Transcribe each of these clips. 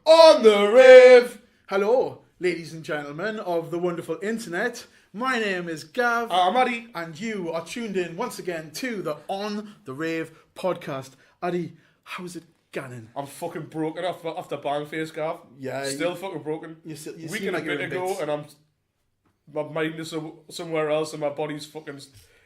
on the RAVE. Hello, ladies and gentlemen of the wonderful internet. My name is Gav. I'm Addie. And you are tuned in once again to the On the RAVE podcast. Addie, how's it going? I'm fucking broken after bang face, Gav. Yeah. Still fucking broken. You Week seem and like a you're bit in ago, bits. and my mind is somewhere else, and my body's fucking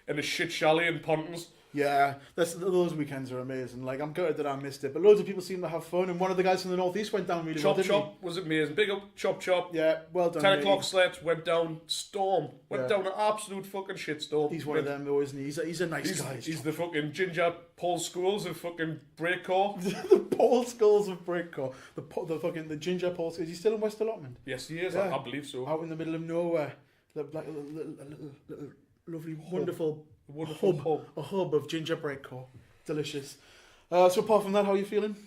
in a shit chalet in Pontons. Yeah, those weekends are amazing. Like, I'm gutted that I missed it, but loads of people seem to have fun, and one of the guys from the northeast went down really well, Chop didn't Chop was amazing. Big up Chop Chop. he? Yeah, well done. 10 mate. o'clock sled went down storm. Went Yeah. down an absolute fucking shitstorm. He's one of them, though, isn't he? He's a nice guy. He's the fucking ginger Paul Scholes of fucking breakcore. the Paul Skulls of Breakcore. The ginger Paul Skulls. Is he still in West Allotment? Yes, he is. Yeah. I believe so. Out in the middle of nowhere. Like a little lovely, wonderful Wonderful hub. A hub of ginger breakcore. Delicious. So apart from that, how are you feeling?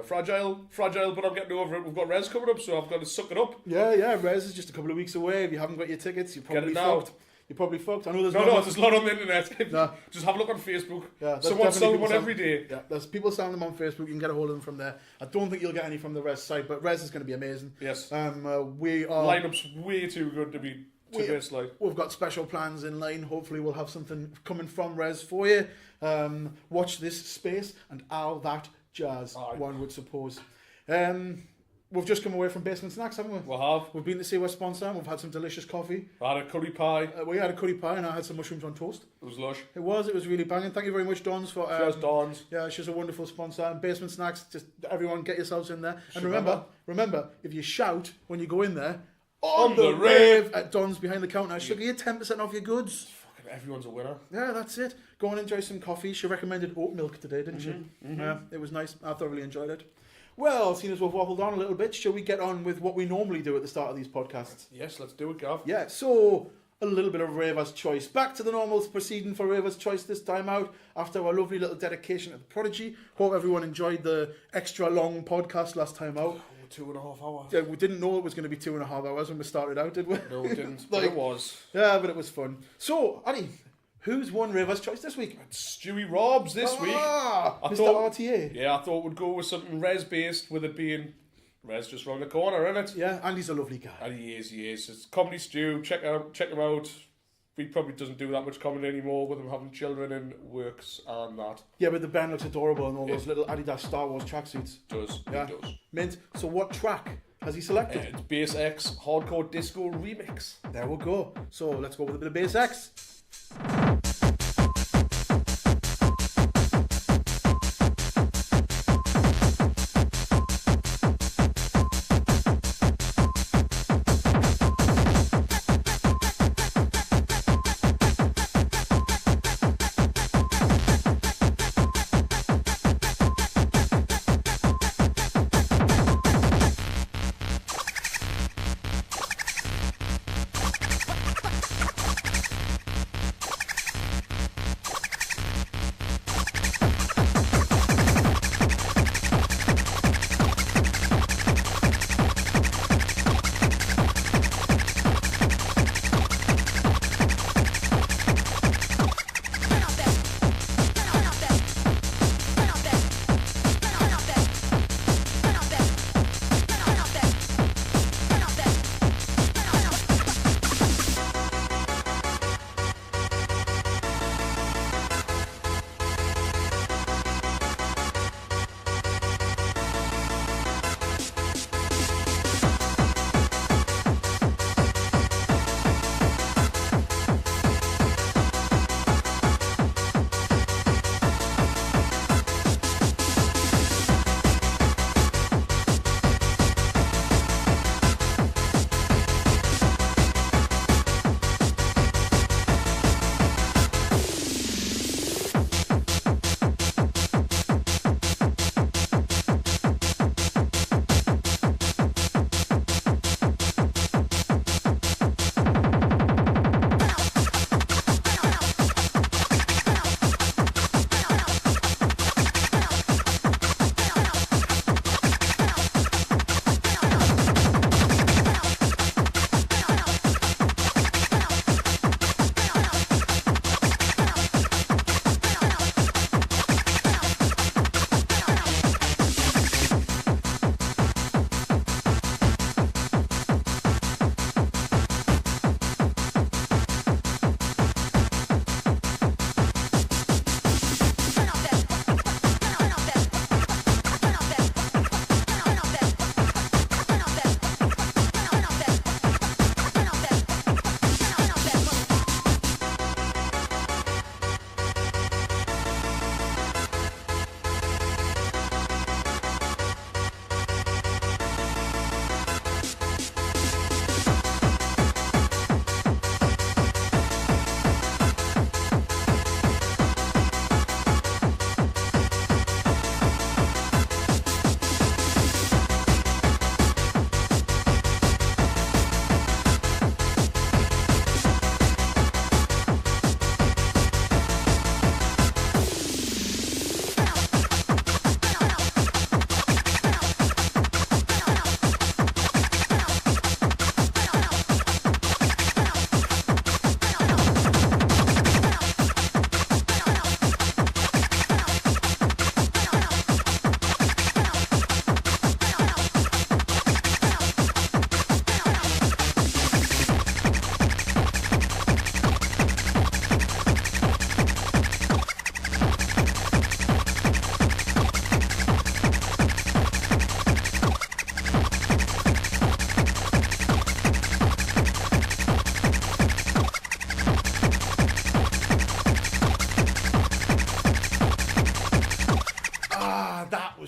Fragile, but I'm getting over it. We've got Res coming up, so I've got to suck it up. Yeah, Res is just a couple of weeks away. If you haven't got your tickets, you're probably fucked. You're probably fucked. I know there's there's a lot on the internet. No. Just have a look on Facebook. Yeah, someone's selling one people every day. Yeah, there's people selling them on Facebook. You can get a hold of them from there. I don't think you'll get any from the Res site, but Res is going to be amazing. Yes. We are Lineup's way too good to be miss. Like, we've got special plans in line. Hopefully, we'll have something coming from Res for you. Watch this space and all that jazz. Aye. One would suppose. We've just come away from Basement Snacks, haven't we? we'll have. We've been to see our sponsor. We've had some delicious coffee. I had a curry pie. We had a curry pie and I had some mushrooms on toast. It was lush. It was really banging. Thank you very much, Dons, for Cheers, Dons. yeah, she's a wonderful sponsor. And Basement Snacks, just everyone get yourselves in there. And Remember. remember, if you shout when you go in there, On the rave at Don's behind the counter, she'll give you 10% off your goods. Fucking everyone's a winner. Yeah, that's it. Go and enjoy some coffee. She recommended oat milk today, didn't she? Yeah, it was nice. I thoroughly enjoyed it. Well, seeing as we've waffled on a little bit, shall we get on with what we normally do at the start of these podcasts? Yes, let's do it, Gav. Yeah, so a little bit of Ravers Choice. Back to the normal proceeding for Ravers Choice this time out after our lovely little dedication to the Prodigy. Hope everyone enjoyed the extra long podcast last time out. 2.5 hours. Yeah, we didn't know it was going to be 2.5 hours when we started out, did we? No, we didn't. But it was. Yeah, but it was fun. So, Annie, who's won Ravers Choice this week? Stewie Robs this week. Ah, I Mr. thought- RTA. Yeah, I thought we'd go with something Res based, with it being Res just round the corner, innit? Yeah, Andy's a lovely guy. And he is. It's Comedy Stew. Check him out. He probably doesn't do that much comedy anymore with him having children and works and that. Yeah, but the band looks adorable and all those little Adidas Star Wars tracksuits. Does. Yeah. He does. Mint. So what track has he selected? It's Bass X Hardcore Disco Remix. There we go. So let's go with a bit of Bass X.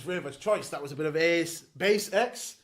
Raver's Choice. That was a bit of Base X,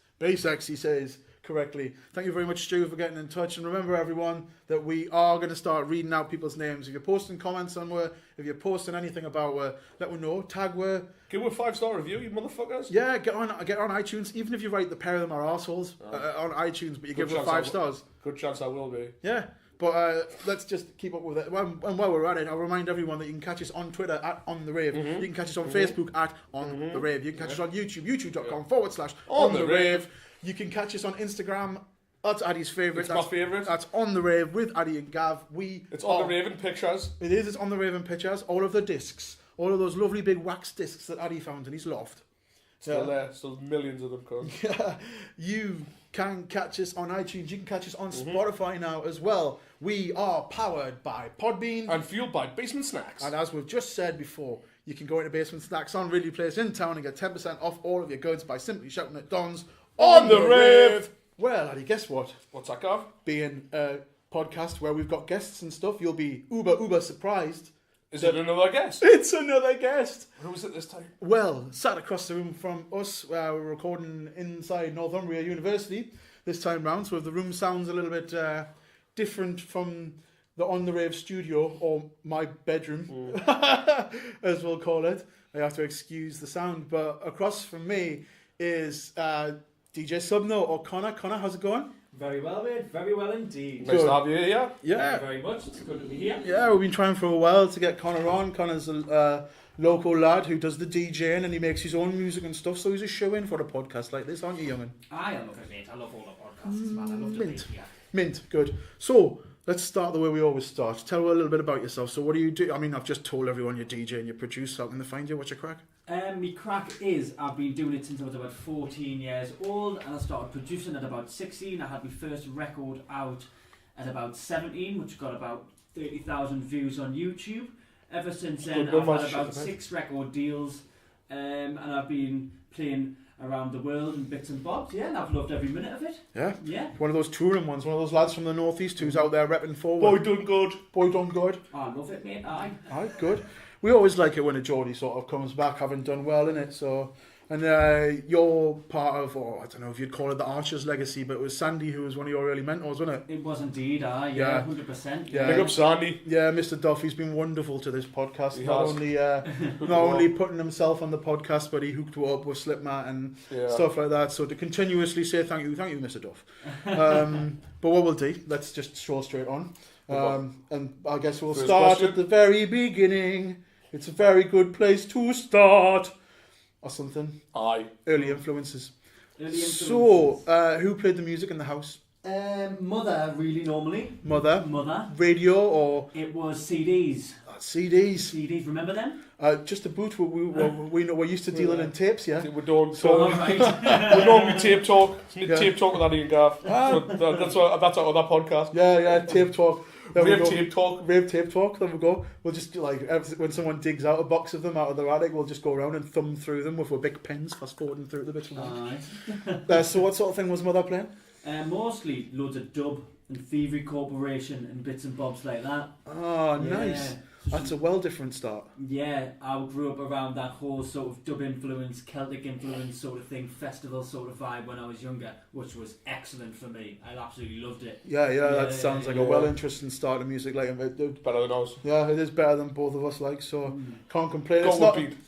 he says correctly. Thank you very much, Stu, for getting in touch. And remember, everyone, that we are going to start reading out people's names. If you're posting comments somewhere, if you're posting anything about where, let me know. Tag where. Give a 5-star review, you motherfuckers. Yeah, get on iTunes. Even if you write the pair of them are arseholes on iTunes, but you give them 5 stars. Good chance I will be. Yeah. But let's just keep up with it. And while we're at it, I'll remind everyone that you can catch us on Twitter at On The Rave. You can catch us on Facebook at On The Rave. You can catch us on YouTube, youtube.com/On The Rave. You can catch us on Instagram. That's Addie's favourite. That's my favourite. That's On The Rave with Addie and Gav. It's On The Rave in pictures. It is. It's On The Rave in pictures. All of the discs. All of those lovely big wax discs that Addie found in his loft. Still there. Still millions of them, cuz. You can catch us on iTunes. You can catch us on Spotify now as well. We are powered by Podbean. And fueled by Basement Snacks. And as we've just said before, you can go into Basement Snacks on Ridley Place in town and get 10% off all of your goods by simply shouting at Don's On The Rave. Well, Addy, guess what? What's that, Gav? Being a podcast where we've got guests and stuff, you'll be uber surprised. Is it another guest? It's another guest. Who is it this time? Well, sat across the room from us, we're recording inside Northumbria University this time round, so if the room sounds a little bit different from the On The Rave studio, or my bedroom, as we'll call it, I have to excuse the sound. But across from me is DJ Subnote, or Connor. Connor, how's it going? Very well, mate. Very well indeed. Nice to have you here. Yeah. Thank you very much. It's good to be here. Yeah, we've been trying for a while to get Connor on. Connor's a local lad who does the DJing and he makes his own music and stuff, so he's a show-in for a podcast like this, aren't you, young'un? I love it, mate. I love all the podcasts, man. I love to be here. Mint, good. So, let's start the way we always start. Tell a little bit about yourself. So what do you do? I mean, I've just told everyone you're DJ and you produce. How can they find you? What's your crack? My crack is, I've been doing it since I was about 14 years old, and I started producing at about 16. I had my first record out at about 17, which got about 30,000 views on YouTube. Ever since then, I've had about 6 record deals, and I've been playing around the world in bits and bobs, yeah, and I've loved every minute of it. Yeah? One of those touring ones, one of those lads from the northeast who's out there repping forward. Boy done good. Boy done good. I love it, mate, aye. Aye, good. We always like it when a Geordie sort of comes back having done well in it, so... And you're part of, or I don't know if you'd call it the Archer's legacy, but it was Sandy who was one of your early mentors, wasn't it? It was indeed, yeah, 100%. Yeah. Big up Sandy. Yeah, Mr. Duffy's been wonderful to this podcast. He not has. only putting himself on the podcast, but he hooked her up with Slipmat and stuff like that. So to continuously say thank you, Mr. Duff. But what we'll do, let's just stroll straight on. And I guess we'll start at the very beginning. It's a very good place to start. Or something. Aye. Early influences. So, who played the music in the house? Mother, really, normally. Mother. Radio, or? It was CDs. CDs, remember them? Just a boot. We're used to dealing in tapes, yeah. We're doing right. We're normally tape talk. Tape talk with Addie and Gav. So that's our other podcast. Yeah, tape talk. Rave tape talk. Rave tape talk. There we go. We'll just when someone digs out a box of them out of their attic, we'll just go around and thumb through them with our big pens, fast forwarding through the bits. So what sort of thing was Mother playing? Mostly loads of dub and Thievery Corporation and bits and bobs like that. Oh, nice. That's a well different start. Yeah, I grew up around that whole sort of dub influence, Celtic influence sort of thing, festival sort of vibe when I was younger, which was excellent for me. I absolutely loved it. Yeah, that sounds like a well interesting start of music. Like better than us. Yeah, it is better than both of us. Like, so can't complain.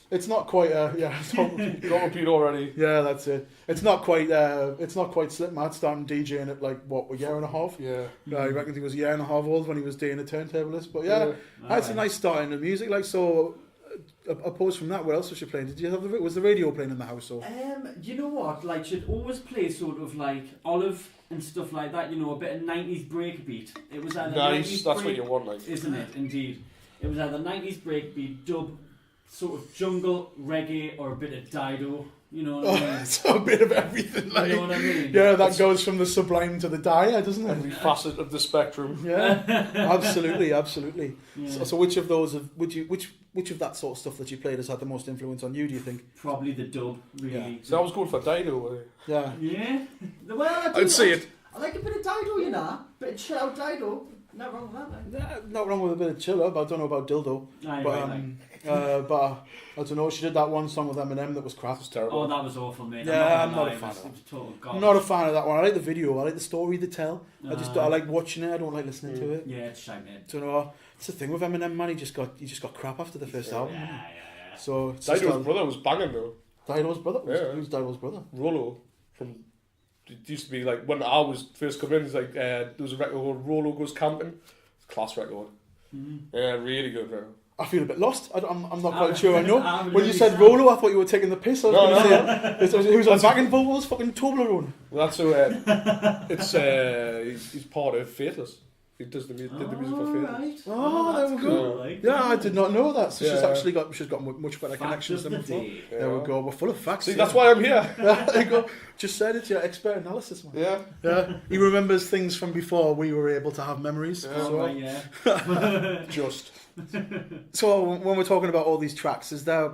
It's not quite. Got repeat already. Yeah, that's it. It's not quite Slipmat starting DJing at like what, a year and a half. Yeah. I reckon he was a year and a half old when he was doing a turntablist. But that's a nice start in the music. Like, so opposed from that, what else was she playing? Did you have was the radio playing in the house? Or? You know what? Like, she'd always play sort of like Olive and stuff like that. You know, a bit of 90s breakbeat. It was either nice. That's what you want, like, isn't it? Indeed, it was either 90s breakbeat, dub, sort of jungle, reggae, or a bit of Dido. You know what I mean? So a bit of everything, like. You know what I mean? Yeah, that goes from the sublime to the dire, doesn't it? Every facet of the spectrum. Yeah, absolutely. Yeah. So which of those, which of that sort of stuff that you played has had the most influence on you, do you think? Probably the dub, really. Yeah. So I was going for Dido. Yeah. Yeah? Well, I'd say it. I like a bit of Dido, you know? Bit of chill out Dido. Not wrong with that, man. Not wrong with a bit of chiller, but I don't know about dildo. But I don't know. She did that one song with Eminem that was crap. It's terrible. Oh, that was awful, mate. Yeah, I'm not a lying, fan it of was total garbage. I'm not a fan of that one. I like the video. I like the story they tell. I like watching it. I don't like listening to it. Yeah, it's shite, mate. Don't know. It's the thing with Eminem, man. He just got crap after the first album. Yeah. So it's just Dido's brother was banging though. Dido's brother. Yeah. Who's Dido's brother? Rollo from. It used to be like when I was first coming in. It's like there was a record called Rollo Goes Camping. Class record. Yeah, really good record. I feel a bit lost. I'm not quite sure I know. I'm When you really said sad. Rolo, I thought you were taking the piss. I was No, going to no. say, who's on backing vocals? Fucking Toblerone. Well, that's so. He's part of Faithless. He does did the music for Faithless. Right. Oh, there we that's go. cool, like. Yeah, I did not know that. So Yeah. she's got much better Fact connections of than the before. day. There we go. We're full of facts. See, here. that's why I'm here. There you go. Just said it. Your expert analysis, man. Yeah. Yeah. He remembers things from before we were able to have memories. Yeah. So, Right, yeah. Just. so when we're talking about all these tracks, is there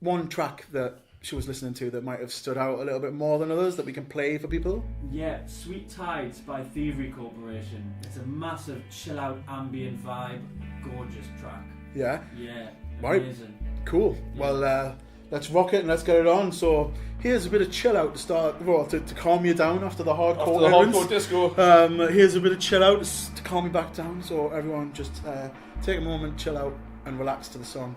one track that she was listening to that might have stood out a little bit more than others that we can play for people? Yeah, Sweet Tides by Thievery Corporation. It's a massive chill out ambient vibe, gorgeous track. Yeah. Yeah, Right. amazing. Cool. Well, let's rock it and let's get it on. So here's a bit of chill out to start, well, to calm you down after the hardcore. After the errands. hardcore disco. Here's a bit of chill out to calm me back down. So everyone just take a moment, chill out, and relax to the song.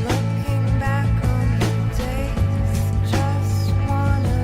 Looking back on the days, just wanna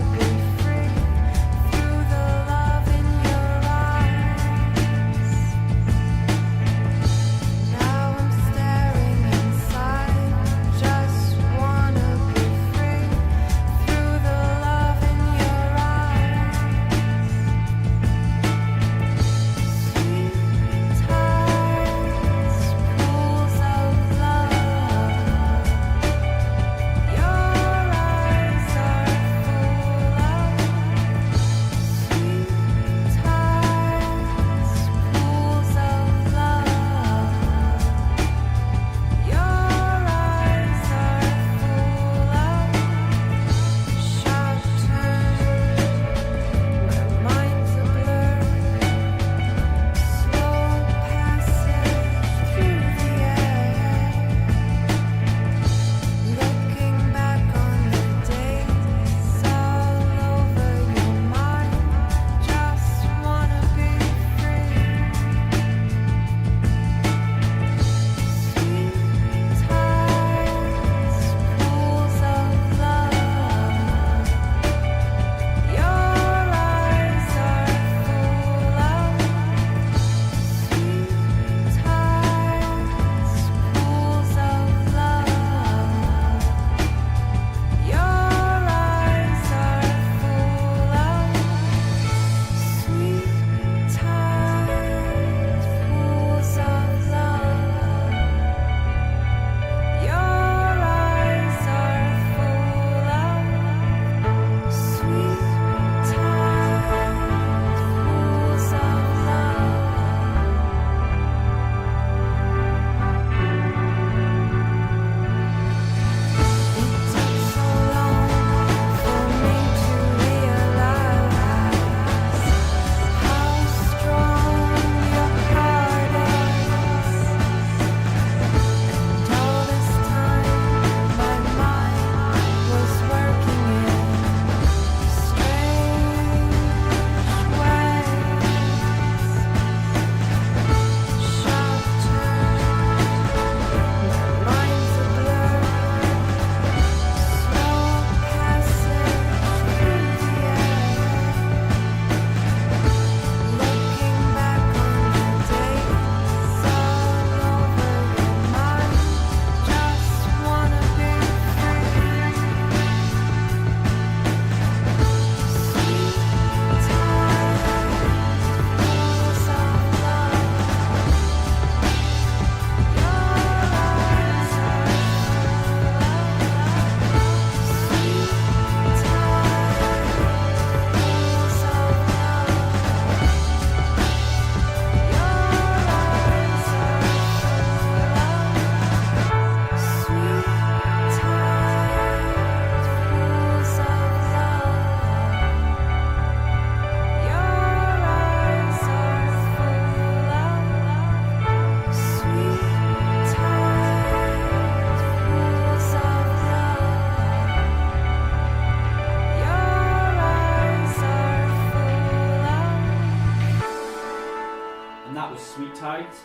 and that was Sweet Tides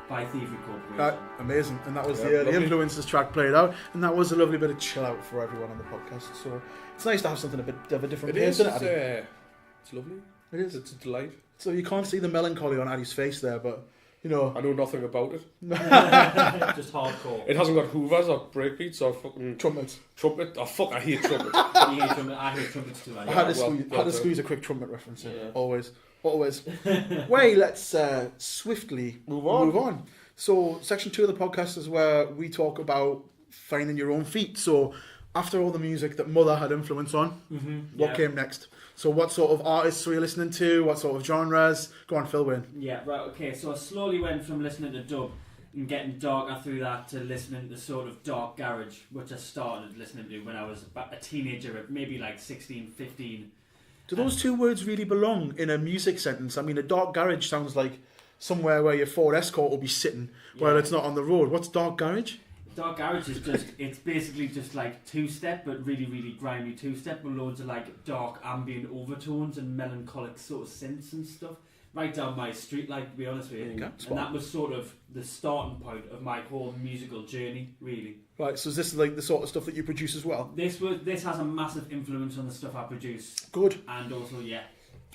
by Thievery Corporation. Amazing. And that was Yeah, the lovely. Influences track played out, and that was a lovely bit of chill out for everyone on the podcast. So it's nice to have something a bit of a different pace in it, Addy. It's lovely. It is. It's a delight. So you can't see the melancholy on Addy's face there, but you know. I know nothing about it. Just hardcore. It hasn't got hoovers or breakbeats or fucking Trumpets. trumpet. Oh fuck! I hate trumpet. You hate trumpet, I hate trumpets too. I Anyway. had to squeeze a quick trumpet reference in. Yeah. Always. Way, let's swiftly Move on. So section 2 of the podcast is where we talk about finding your own feet. So after all the music that Mother had influence on, what came next? So what sort of artists were you listening to? What sort of genres? Go on, fill in. Yeah, right, okay. So I slowly went from listening to dub and getting darker through that to listening to sort of dark garage, which I started listening to when I was about a teenager, maybe like 16, 15. Do those two words really belong in a music sentence? I mean, a dark garage sounds like somewhere where your Ford Escort will be sitting, where it's not on the road. What's dark garage? Dark garage is just, it's basically just like two-step, but really, really grimy two-step with loads of like dark ambient overtones and melancholic sort of synths and stuff. Right down my street, like, to be honest with you. Okay, and that was sort of the starting point of my whole musical journey, really. Right, so is this like the sort of stuff that you produce as well? This has a massive influence on the stuff I produce. Good. And also, yeah,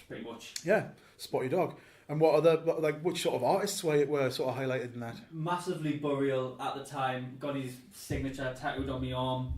pretty much. Yeah, spotty dog. And what other, like, which sort of artists were sort of highlighted in that? Massively Burial at the time, got his signature tattooed on my arm.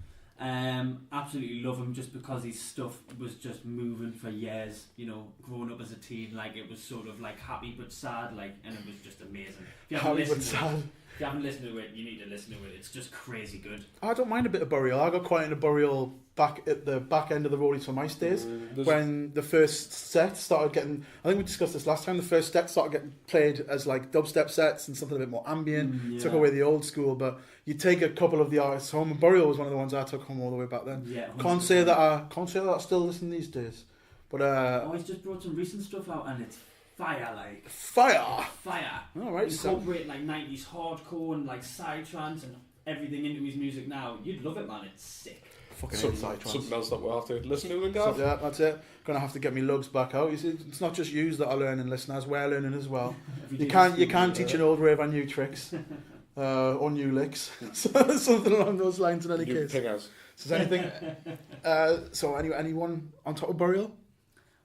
Absolutely love him just because his stuff was just moving for years, you know, growing up as a teen, like it was sort of like happy but sad, like, and it was just amazing. If you haven't listened to it, you need to listen to it. It's just crazy good. I don't mind a bit of Burial. I got quite into Burial back at the back end of the Rollies for Mice days, when the first set started getting, I think we discussed this last time, the first set started getting played as like dubstep sets and something a bit more ambient, took away the old school, but you take a couple of the artists home, and Burial was one of the ones I took home all the way back then. Yeah, can't say that I still listen these days, but he's just brought some recent stuff out and it's fire, like fire. All right, incorporate like 90s hardcore and like psytrance and everything into his music now. You'd love it, man. It's sick. Fucking something else that we'll have to listen to and Gav. So, yeah, that's it. Gonna have to get me lugs back out. You see, it's not just yous that are learning, listeners. We're learning as well. You can't teach an old rave on new tricks or new licks. Something along those lines. In any case. Pingers. So is anything? So anyone on top of Burial?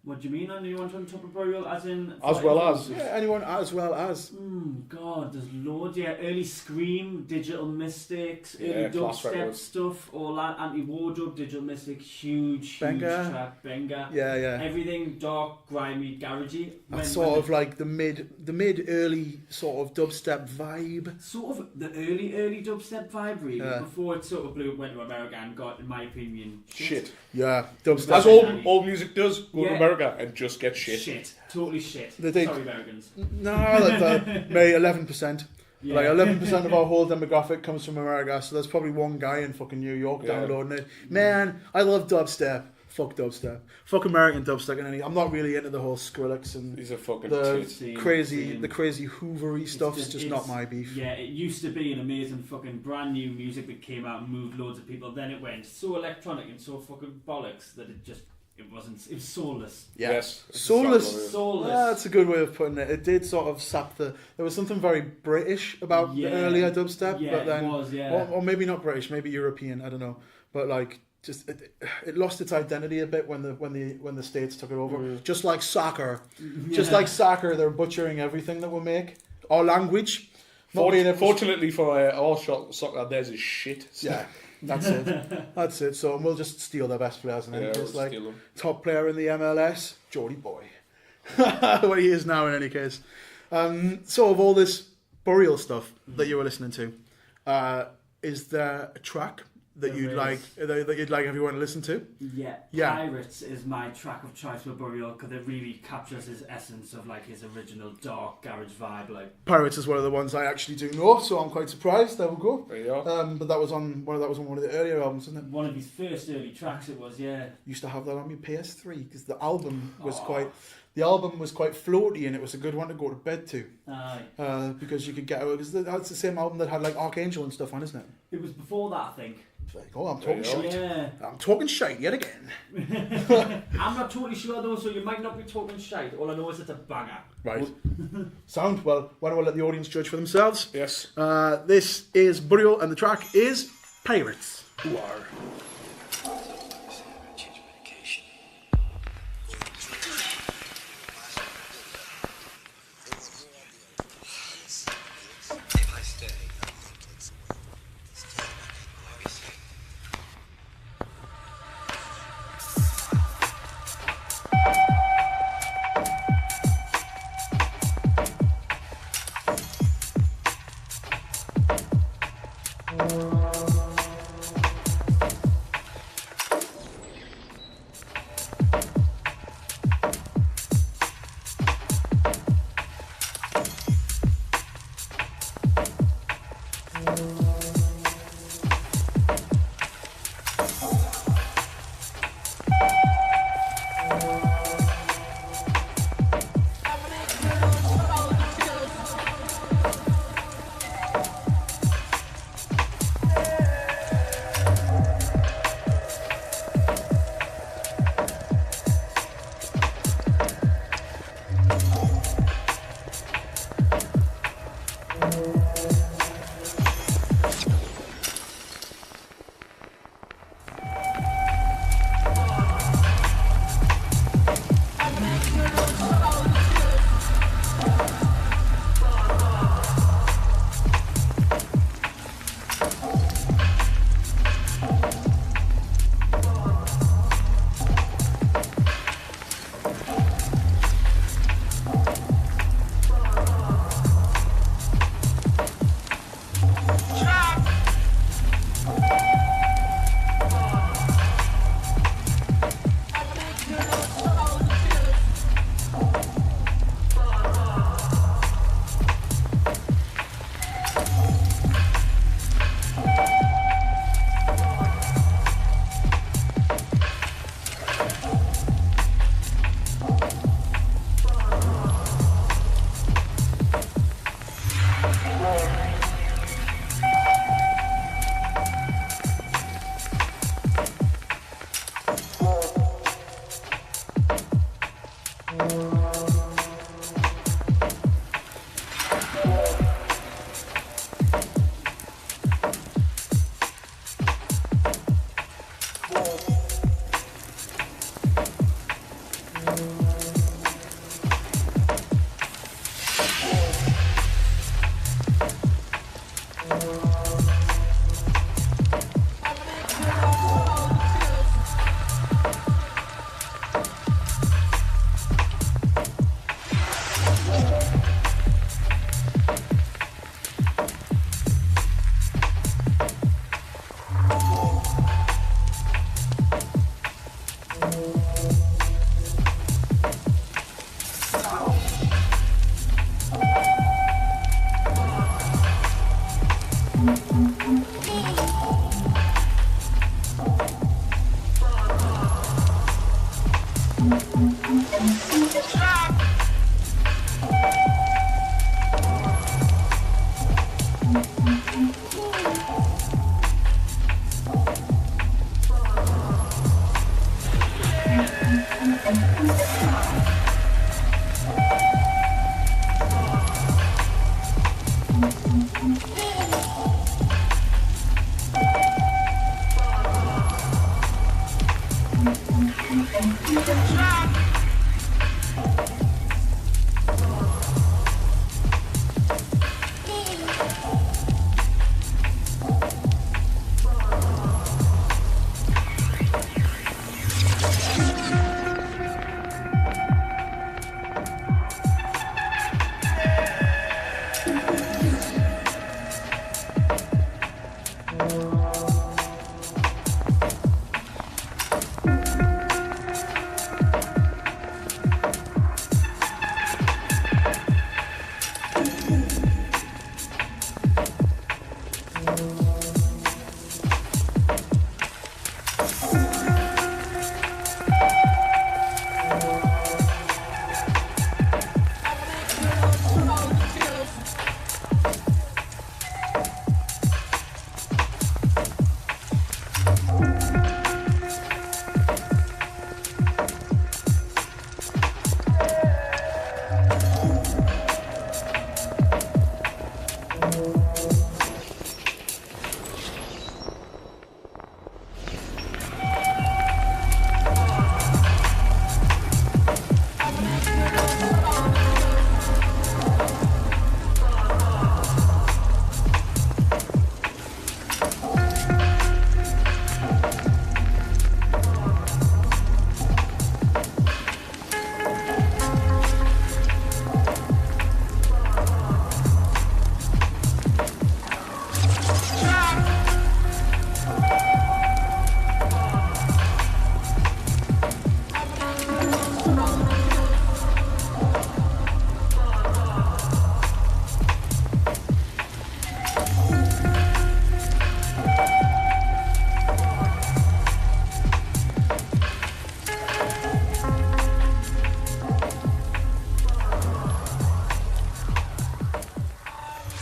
What do you mean? Anyone on top of Burial, as in? As well as. Yeah, anyone as well as. God, there's loads. Yeah, early Scream, Digital Mystics, early dubstep stuff, all that. Anti-Wardrobe, Digital Mystic, huge track, Benga. Yeah. Everything dark, grimy, garagey. That's sort of like the mid early sort of dubstep vibe. Sort of the early dubstep vibe, really. Before it sort of went to America and got, in my opinion, shit. Yeah, dubstep. That's all music does. Go to America and just get shit. Shit. Totally shit. Sorry, Americans. No, mate, 11%. Yeah. Like 11% of our whole demographic comes from America, so there's probably one guy in fucking New York downloading it. Man, I love dubstep. Fuck dubstep. Fuck American dubstep. And I'm not really into the whole Skrillex and these are fucking the crazy hoovery stuff. It's just not my beef. Yeah, it used to be an amazing fucking brand new music that came out and moved loads of people. Then it went so electronic and so fucking bollocks that it was soulless. Yeah. Yes. Soulless. Soulless. That's a good way of putting it. It did sort of sap there was something very British about the earlier dubstep, but then, it was, or maybe not British, maybe European, I don't know. But like, just it lost its identity a bit when the States took it over. Just like soccer. Just like soccer, they're butchering everything that we make. Our language. Fortunately for our soccer, theirs is shit. So. Yeah. That's it. So we'll just steal their best players and then just like top player in the MLS, Geordie Boy. What he is now in any case. So of all this Burial stuff that you were listening to, is there a track that you'd like everyone to listen to? Yeah. Pirates is my track of choice for Burial because it really captures his essence of like his original dark garage vibe. Like Pirates is one of the ones I actually do know, so I'm quite surprised. There we go. There you are. But that was on one of the earlier albums, isn't it? One of his first early tracks. It was, yeah. Used to have that on my PS3 because the album was quite. the album was quite floaty and it was a good one to go to bed to. Aye. Because you could get because that's the same album that had like Archangel and stuff on, isn't it? It was before that, I think. It's like, oh, I'm talking shite. Yeah. I'm talking shite yet again. I'm not totally sure though, so you might not be talking shite. All I know is it's a banger. Right. Sound. Well, why don't we let the audience judge for themselves? Yes. This is Burial and the track is Pirates. Who are.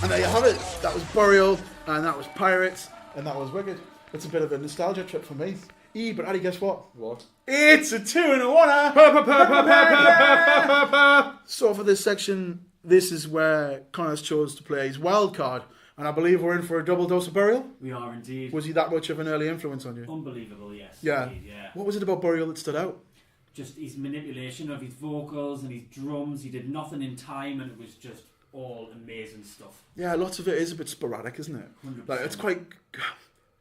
And there you have it. That was Burial, and that was Pirates, and that was Wicked. It's a bit of a nostalgia trip for me. But Addy, guess what? What? It's a 2-in-1. So for this section, this is where Connor's chose to play his wild card. And I believe we're in for a double dose of Burial. We are indeed. Was he that much of an early influence on you? Unbelievable, yes. Yeah. Indeed, yeah. What was it about Burial that stood out? Just his manipulation of his vocals and his drums. He did nothing in time, and it was just all amazing stuff. Yeah, lots of it is a bit sporadic, isn't it? 100%. Like, it's quite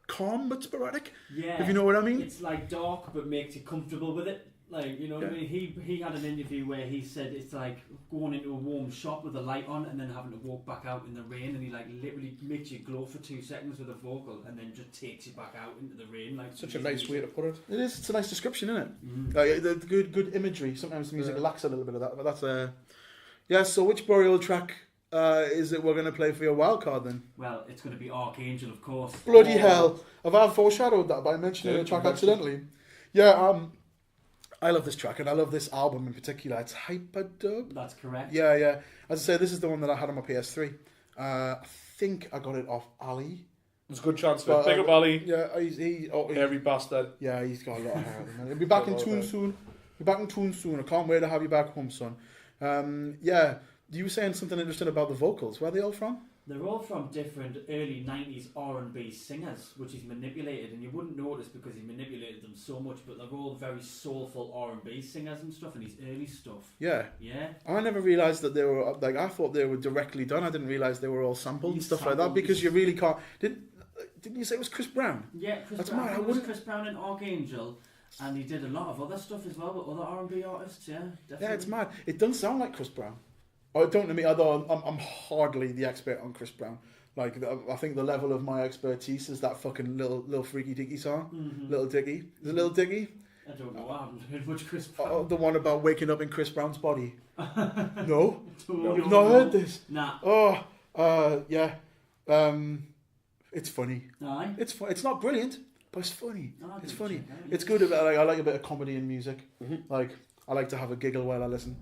calm but sporadic. Yeah. If you know what I mean. It's like dark, but makes you comfortable with it. Like, you know what I mean? He had an interview where he said it's like going into a warm shop with a light on and then having to walk back out in the rain, and he like literally makes you glow for 2 seconds with a vocal and then just takes you back out into the rain. Like, Such a nice way to put it. It is. It's a nice description, isn't it? Mm-hmm. The good imagery. Sometimes the music lacks a little bit of that, but that's yeah. So which Burial track is it we're going to play for your wild card then? Well, it's going to be Archangel, of course. Bloody hell! Have I foreshadowed that by mentioning the track accidentally? Yeah. I love this track, and I love this album in particular. It's Hyperdub. That's correct. Yeah. As I say, this is the one that I had on my PS3. I think I got it off Ali. There's a good chance for it. Big up Ali. Yeah, Hairy bastard. Yeah, he's got a lot of hair. He'll be back in tune soon. Be back in tune soon. I can't wait to have you back home, son. Yeah, you were saying something interesting about the vocals. Where are they all from? They're all from different early 90s R&B singers, which he's manipulated, and you wouldn't notice because he manipulated them so much, but they're all very soulful R&B singers and stuff, and his early stuff. Yeah. Yeah. I never realised that they were, like, I thought they were directly done. I didn't realise they were all sampled and stuff like that, because you really can't... Didn't you say it was Chris Brown? Yeah, Chris Brown. I think it was Chris Brown and Archangel, and he did a lot of other stuff as well with other R&B artists, yeah, definitely. Yeah, it's mad. It doesn't sound like Chris Brown. Oh, don't let me, although I'm hardly the expert on Chris Brown. Like, I think the level of my expertise is that fucking little Freaky Dicky song. Mm-hmm. Little Dicky. Is it Little Dicky? I don't know. I haven't heard much Chris Brown. Oh, the one about waking up in Chris Brown's body. No? You've No. not heard this? Nah. Oh, yeah. It's funny. Aye. It's not brilliant, but it's funny. Oh, It's funny. check out, It's yes. good. I like a bit of comedy in music. Like, I like to have a giggle while I listen.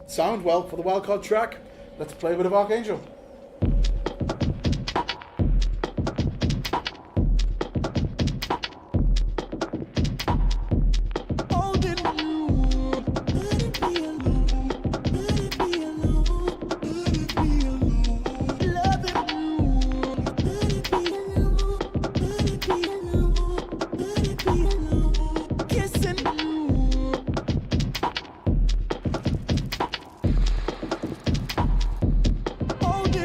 Sound well for the wildcard track. Let's play a bit of Archangel. Hold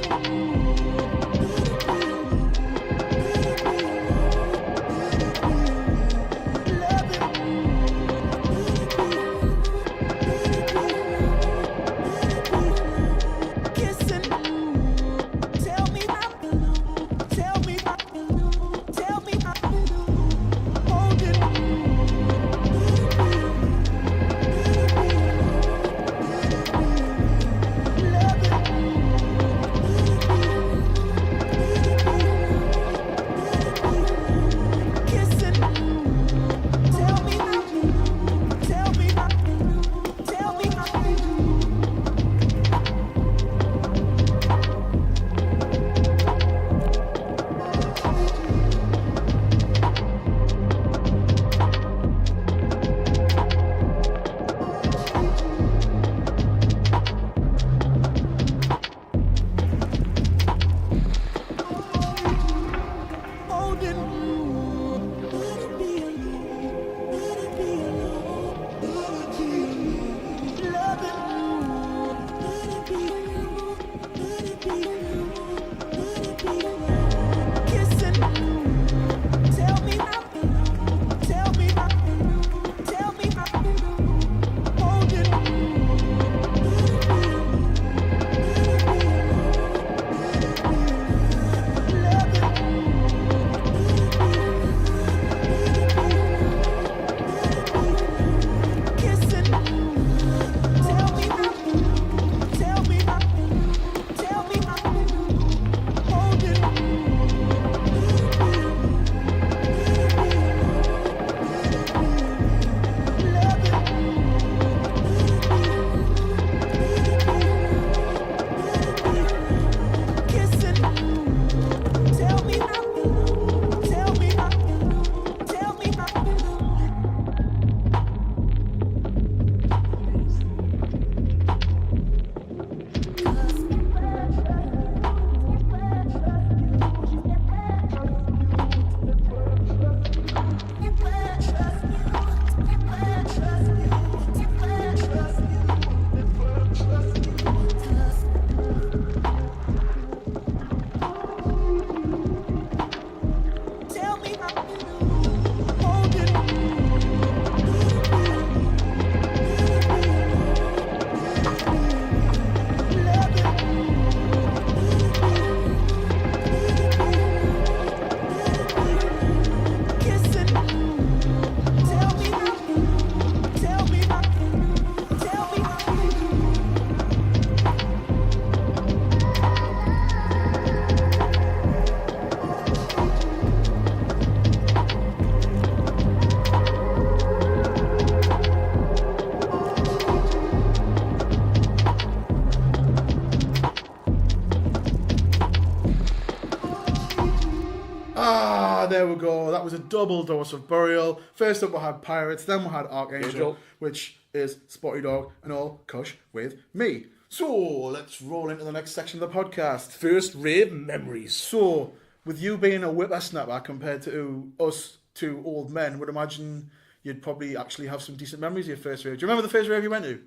there we go. That was a double dose of Burial. First up we had Pirates, then we had Archangel, Angel. which is Spotty Dog and all Kush with me. So, let's roll into the next section of the podcast. First rave memories. So, with you being a whippersnapper compared to us two old men, would imagine you'd probably actually have some decent memories of your first rave. Do you remember the first rave you went to?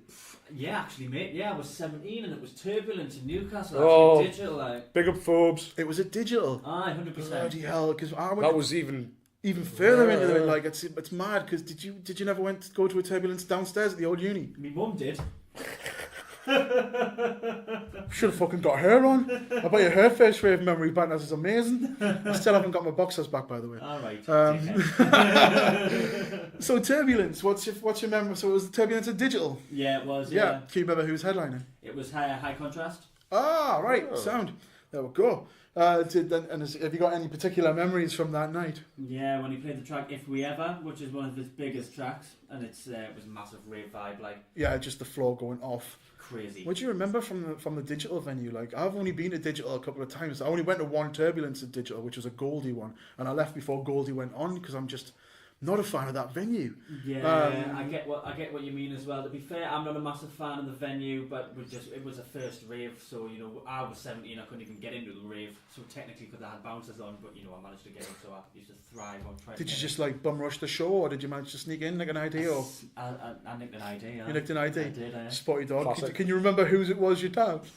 Yeah, actually, mate. Yeah, I was 17 and it was turbulent in Newcastle. Oh. Actually, digital, like. Big up Forbes. It was a digital. Aye, 100%. Bloody hell, because I went That was even further into it. Yeah. Like it's mad. Because did you never went to go to a turbulence downstairs at the old uni? My mum did. Should have fucking got her on. I bet you her first rave memory banners is amazing. I still haven't got my boxers back, by the way. Alright. So turbulence. What's your memory? So it was turbulence of digital. Yeah, it was. Yeah. Yeah. Can you remember who was headlining? It was high contrast. Ah, right. Oh. Sound. There we go. Have you got any particular memories from that night? Yeah, when he played the track If We Ever, which is one of his biggest tracks, and it was a massive rave vibe, like Yeah, just the floor going off. crazy. What do you remember from the digital venue? Like, I've only been to digital a couple of times. I only went to one turbulence at digital, which was a Goldie one, and I left before Goldie went on because I'm just not a fan of that venue. Yeah, I get what you mean as well. To be fair, I'm not a massive fan of the venue, but it was a first rave, so I was 17, I couldn't even get into the rave, so technically because I had bouncers on, but I managed to get in, so I used to thrive on trying. Did to you get just like bum rush the show, or did you manage to sneak in like an ID? Or I nicked an ID. you nicked an ID? I did. Spotty Dog. Classic. Can you remember whose it was you'd have?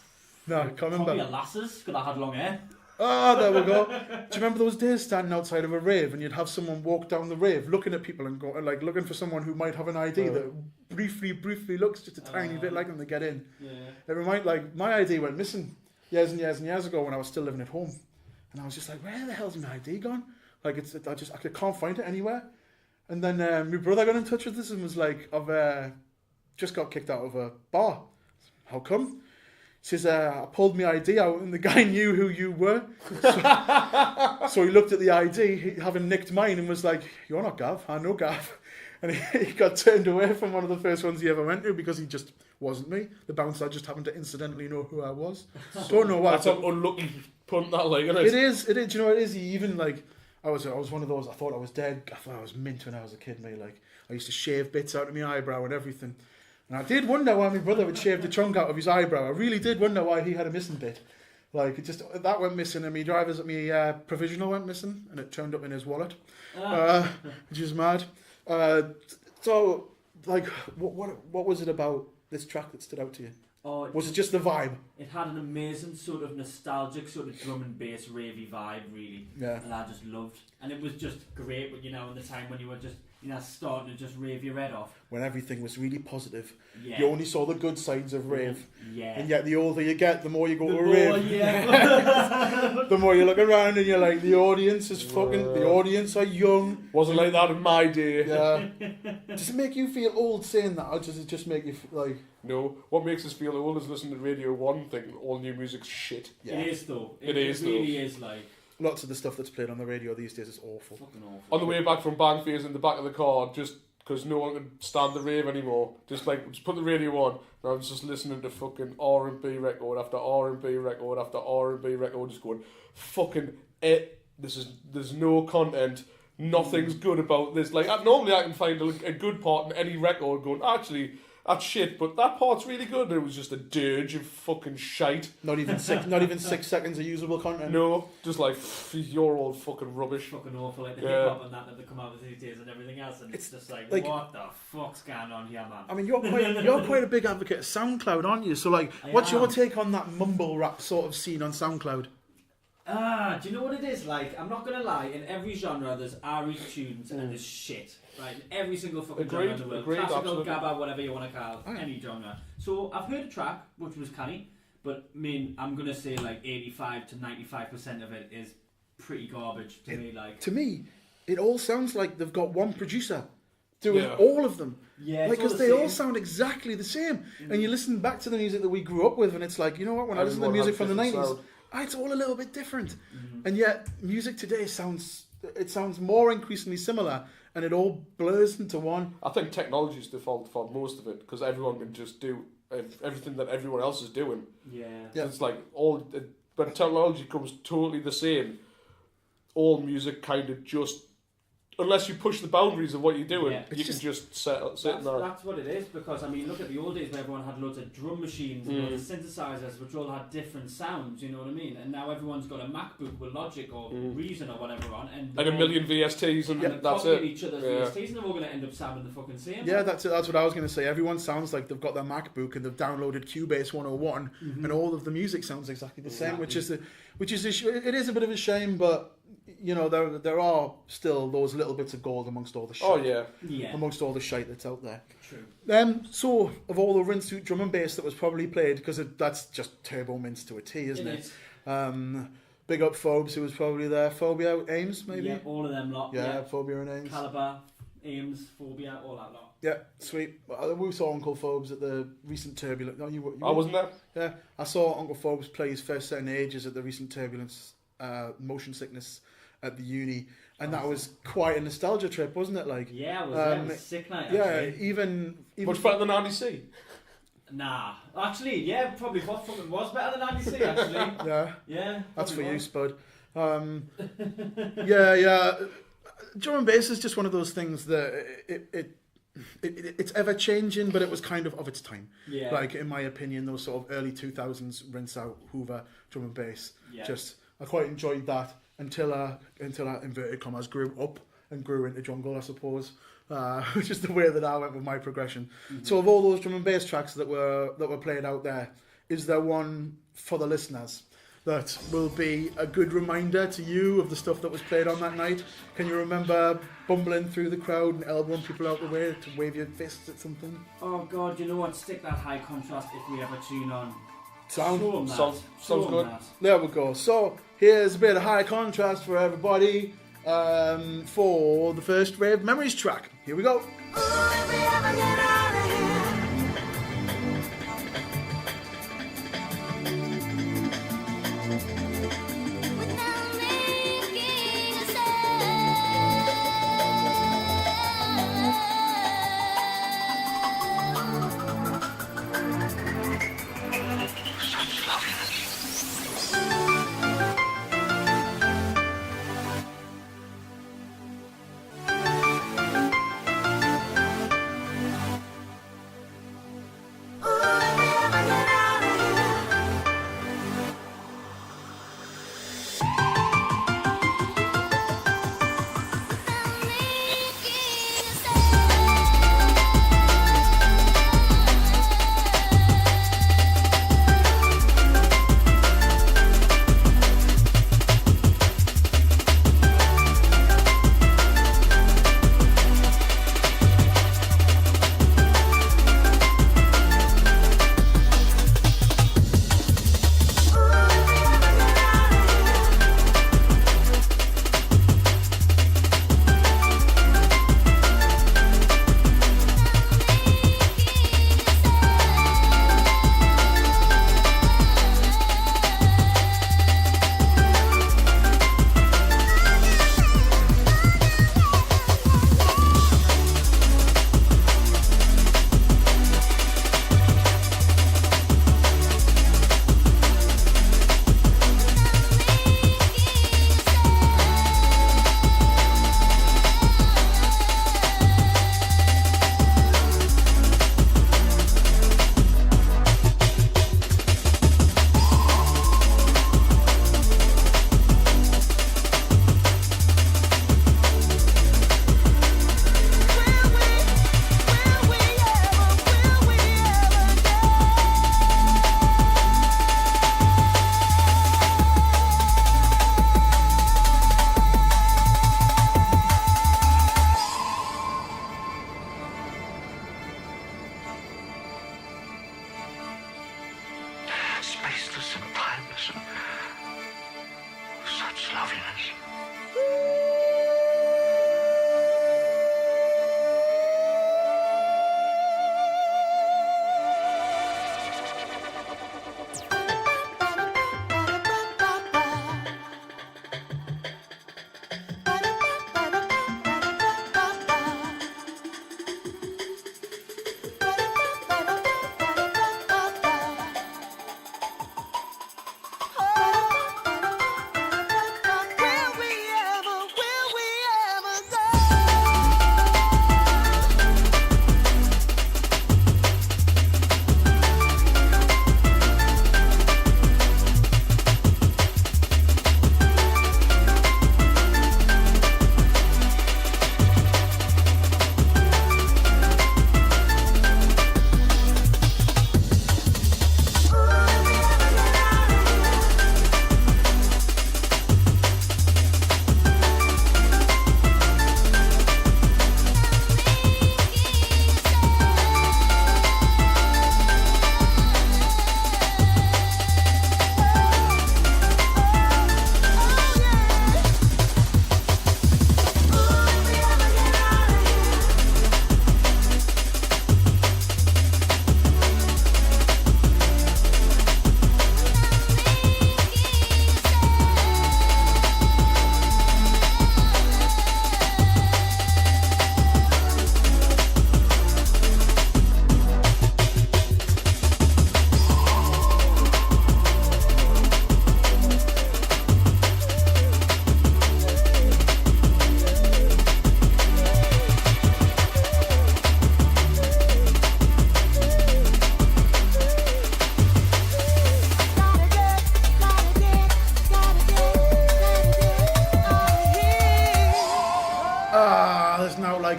No, I can't Probably remember. a lasses, because I had long hair. Ah, there we go. Do you remember those days standing outside of a rave and you'd have someone walk down the rave looking at people and go like looking for someone who might have an ID that briefly looks just a tiny bit like them to get in. Yeah. It reminded like my ID went missing years and years ago when I was still living at home, and I was just like, where the hell's my ID gone? Like I can't find it anywhere. And then my brother got in touch with us and was like, I've just got kicked out of a bar. How come? He says, I pulled my ID out and the guy knew who you were. So he looked at the ID, having nicked mine, and was like, you're not Gav, I know Gav. And he got turned away from one of the first ones he ever went to because he just wasn't me. The bouncer just happened to incidentally know who I was. Don't know why. That's an unlucky punt, that, like, isn't it? It is. Do you know what it is? He even, like, I was one of those, I thought I was dead. I thought I was mint when I was a kid, mate. Like, I used to shave bits out of my eyebrow and everything. And I did wonder why my brother would shave the chunk out of his eyebrow. I really did wonder why he had a missing bit. Like, that went missing, and my provisional went missing, and it turned up in his wallet, which is mad. So, like, what was it about this track that stood out to you? Oh, Was it just the vibe? It had an amazing sort of nostalgic sort of drum and bass ravey vibe, really. Yeah. And I just loved. And it was just great, in the time when you were just, starting to just rave your head off. When everything was really positive. Yeah. You only saw the good sides of rave. Yeah. And yet the older you get, the more you go The to a more, rave. yeah. The more you look around and you're like, the audience is the audience are young. Wasn't like that in my day. Yeah. Does it make you feel old saying that, or does it just make you like... No, what makes us feel old is listening to Radio 1 thinking all new music's shit. Yeah. It is, though. It is, It really is, like... Lots of the stuff that's played on the radio these days is awful. Fucking awful. On the way back from Bankface in the back of the car, just because no one could stand the rave anymore, just put the radio on, and I was just listening to fucking R&B record after R&B record after R&B record, just going, fucking there's no content, nothing's good about this. Like, normally I can find a good part in any record going, actually, that's shit, but that part's really good, and it was just a dirge of fucking shite. Not even 6 seconds of usable content. No, just like, you're all fucking rubbish. Fucking awful, like the Yeah. hip-hop and that they come out with these days and everything else, and it's just like, what the fuck's going on here, man? I mean, you're quite a big advocate of SoundCloud, aren't you? So, like, what's your take on that mumble rap sort of scene on SoundCloud? Do you know what it is? Like, I'm not gonna lie, in every genre there's average tunes and there's shit. Right? In every single fucking genre in the world. Classical, absolutely. gabba, whatever you want to call it, any genre. So I've heard a track, which was canny, but I mean, I'm gonna say like 85 to 95% of it is pretty garbage to me. Like, to me, it all sounds like they've got one producer doing all of them. Yeah, like, because they all sound exactly the same. And you listen back to the music that we grew up with, and it's like, you know what? When I listen to the music from the 90s, it's all a little bit different. And yet, music today sounds more increasingly similar, and it all blurs into one. I think technology's the fault for most of it, because everyone can just do everything that everyone else is doing. Yeah. So it's like when technology comes totally the same, all music kind of just, unless you push the boundaries of what you're doing, Yeah. you can just sit in there. That's what it is, because I mean, look at the old days where everyone had loads of drum machines and loads of synthesizers which all had different sounds, you know what I mean? And now everyone's got a MacBook with Logic or Reason or whatever on, and a million VSTs, and they're that's copying it. each other's VSTs, and they're all going to end up sounding the fucking same. Yeah, that's it. That's what I was going to say. Everyone sounds like they've got their MacBook and they've downloaded Cubase 101, and all of the music sounds exactly the same, which is it is a bit of a shame, but you know there are still those little bits of gold amongst all the shite. Oh yeah. Amongst all the shite that's out there. True. So of all the rinse-suit drum and bass that was probably played, because that's just Turbo Mints to a T, isn't it? Big up Phobes, who was probably there. Phobia, Ames, maybe? Yeah, all of them lot. Yeah, Phobia and Ames. Caliber, Ames, Phobia, all that lot. Yeah, sweet. We saw Uncle Phobes at the recent Turbulence. No, you I wasn't there. Yeah, I saw Uncle Phobes play his first set in ages at the recent Turbulence Motion Sickness at the uni, and that was quite a nostalgia trip, wasn't it? Like, yeah, it was a sick night. Actually. Yeah, even Much better than Andy C. Nah, actually, yeah, probably what fucking was better than Andy C. Actually, yeah, that's for you, was. Spud. Yeah. Drum and bass is just one of those things that it's ever changing, but it was kind of its time. Yeah. Like, in my opinion, those sort of early 2000s rinse out Hoover drum and bass. Yeah. Just I quite enjoyed that until I inverted commas grew up and grew into jungle, I suppose. Which is the way that I went with my progression. So of all those drum and bass tracks that were played out there, is there one for the listeners that will be a good reminder to you of the stuff that was played on that night? Can you remember bumbling through the crowd and elbowing people out the way to wave your fists at something? Oh God, you know what? Stick that high contrast if we ever tune on. Sounds good. There we go. So here's a bit of high contrast for everybody for the first Rave Memories track. Here we go. Spaceless and timeless and such loveliness. Well,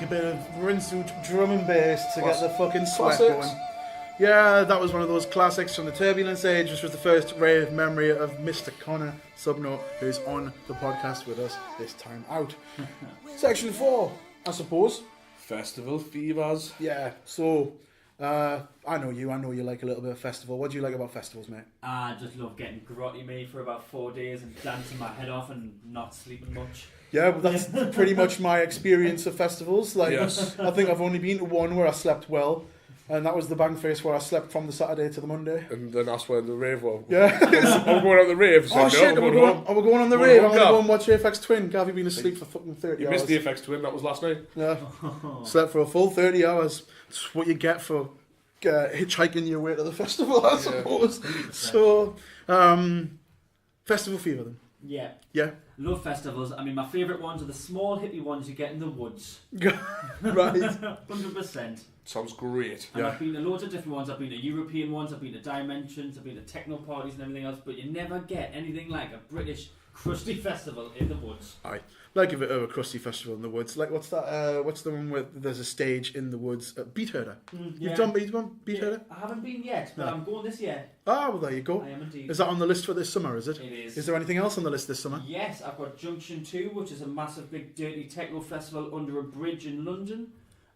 a bit of rinse-out drum and bass to get the fucking sweat Classics. going. Yeah, that was one of those classics from the Turbulence Age, which was the first rave memory of Mr. Connor Subnote, who's on the podcast with us this time out. Section 4, I suppose. Festival fevers. Yeah, so I know you like a little bit of festival. What do you like about festivals, mate? I just love getting grotty me for about 4 days and dancing my head off and not sleeping much. Yeah, well, that's pretty much my experience of festivals. Like, Yes. I think I've only been to one where I slept well, and that was the Bangface where I slept from the Saturday to the Monday. And then that's when the rave was. Yeah. I'm going out the rave. So Oh shit, we're going on the rave. I'm going to Gav. go and watch AFX Twin. Gav, you've been asleep for fucking 30 You hours. missed the FX Twin, that was last night. Yeah. Slept for a full 30 hours. That's what you get for hitchhiking your way to the festival, I suppose. 100%. So, festival fever then. Yeah. Yeah. Love festivals. I mean, my favourite ones are the small hippie ones you get in the woods. Right. 100%. Sounds great. And Yeah. I've been to loads of different ones. I've been to European ones, I've been to Dimensions, I've been to techno parties and everything else, but you never get anything like a British crusty festival in the woods. Aye. Like a bit of a crusty festival in the woods. Like, what's that? What's the one where there's a stage in the woods? Beat Herder. You've done Beat Herder? I haven't been yet, but No. I'm going this year. Ah, well, there you go. I am indeed. Is that on the list for this summer, is it? It is. Is there anything else on the list this summer? Yes, I've got Junction 2, which is a massive big dirty techno festival under a bridge in London.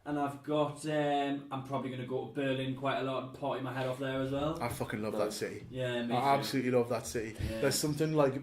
And I've got, I'm probably going to go to Berlin quite a lot and party my head off there as well. I fucking love that city. Yeah, me I too. absolutely love that city. Yeah. There's something like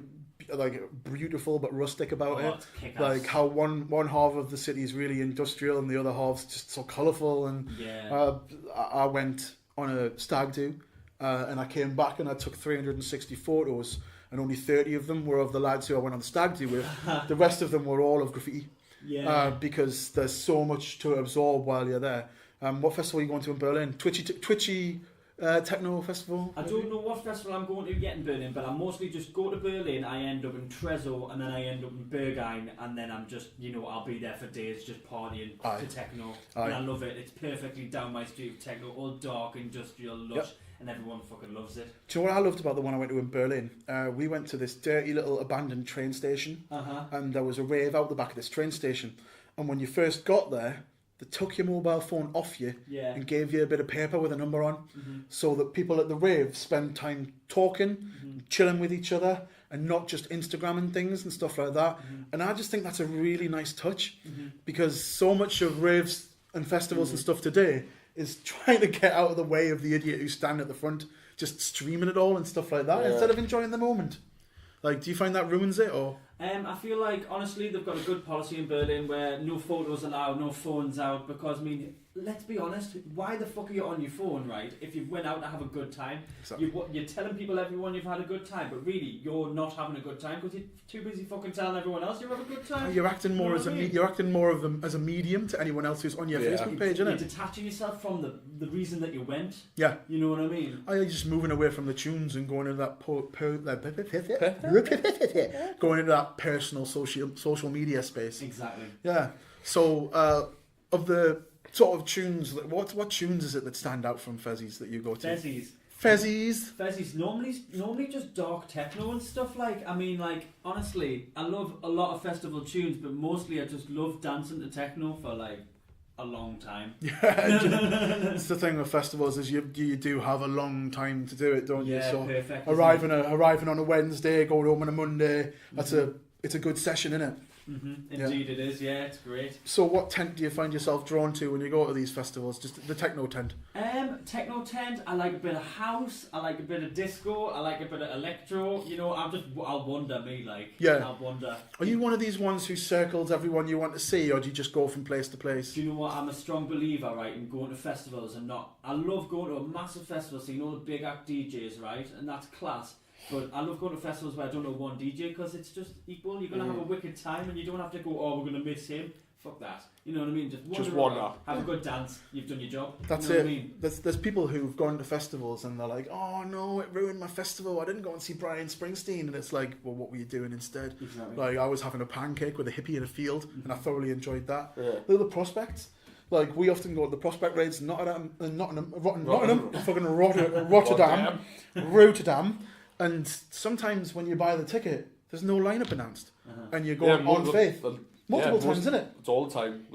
beautiful but rustic about Oh, it. it's kick-ass. Like how one half of the city is really industrial and the other half's just so colourful. And Yeah. I went on a stag do and I came back and I took 360 photos and only 30 of them were of the lads who I went on the stag do with. The rest of them were all of graffiti. Yeah. Because there's so much to absorb while you're there. What festival are you going to in Berlin? Twitchy techno festival? I don't know what festival I'm going to yet in Berlin, but I mostly just go to Berlin, I end up in Trezzo, and then I end up in Berghain, and then I'm just, I'll be there for days just partying Aye. to techno. Aye. And I love it. It's perfectly down my street of techno, all dark, industrial, lush, Yep. and everyone fucking loves it. Do you know what I loved about the one I went to in Berlin? We went to this dirty little abandoned train station, and there was a rave out the back of this train station. And when you first got there, they took your mobile phone off you Yeah. and gave you a bit of paper with a number on, so that people at the rave spend time talking, chilling with each other, and not just Instagramming things and stuff like that. And I just think that's a really nice touch, because so much of raves and festivals and stuff today is trying to get out of the way of the idiot who's standing at the front, just streaming it all and stuff like that, instead of enjoying the moment. Like, do you find that ruins it, or? I feel like, honestly, they've got a good policy in Berlin where no photos allowed, no phones out, because, let's be honest, why the fuck are you on your phone, right? If you went out to have a good time, Exactly. you're telling everyone you've had a good time, but really, you're not having a good time because you're too busy fucking telling everyone else you have a good time. You're acting more You know as a what I mean? you're acting more of them as a medium to anyone else who's on your Facebook page, You're isn't it? detaching yourself from the reason that you went. Yeah. You know what I mean? Are you just moving away from the tunes and going into that going into that personal social media space? Exactly. Yeah. So of the sort of tunes, what tunes is it that stand out from Fezzies that you go to? Fezzies. Normally just dark techno and stuff. Honestly, I love a lot of festival tunes, but mostly I just love dancing to techno for a long time. It's the thing with festivals is you do have a long time to do it, don't you? Yeah, So perfect. arriving on a Wednesday, going home on a Monday, it's a good session, isn't it? Indeed it is, yeah, it's great. So what tent do you find yourself drawn to when you go to these festivals? Just the techno tent? Techno tent, I like a bit of house, I like a bit of disco, I like a bit of electro, I'll wander I'll wander. Are you one of these ones who circles everyone you want to see, or do you just go from place to place? Do you know what, I'm a strong believer, right, in going to festivals I love going to a massive festival, seeing all the big act DJs, right, and that's class. But I love going to festivals where I don't know one DJ because it's just equal. You're going to have a wicked time and you don't have to go, we're going to miss him. Fuck that. You know what I mean? Just wander. Have a good dance. You've done your job. That's you know it. What I mean? There's people who've gone to festivals and they're like, oh no, it ruined my festival. I didn't go and see Brian Springsteen. And it's like, well, what were you doing instead? Exactly. Like, I was having a pancake with a hippie in a field and I thoroughly enjoyed that. Yeah. They're the prospects. Like, we often go to the prospect raids in Nottingham, fucking Rotterdam. And sometimes when you buy the ticket, there's no lineup announced, and you go on faith multiple times, isn't it? It's all the time.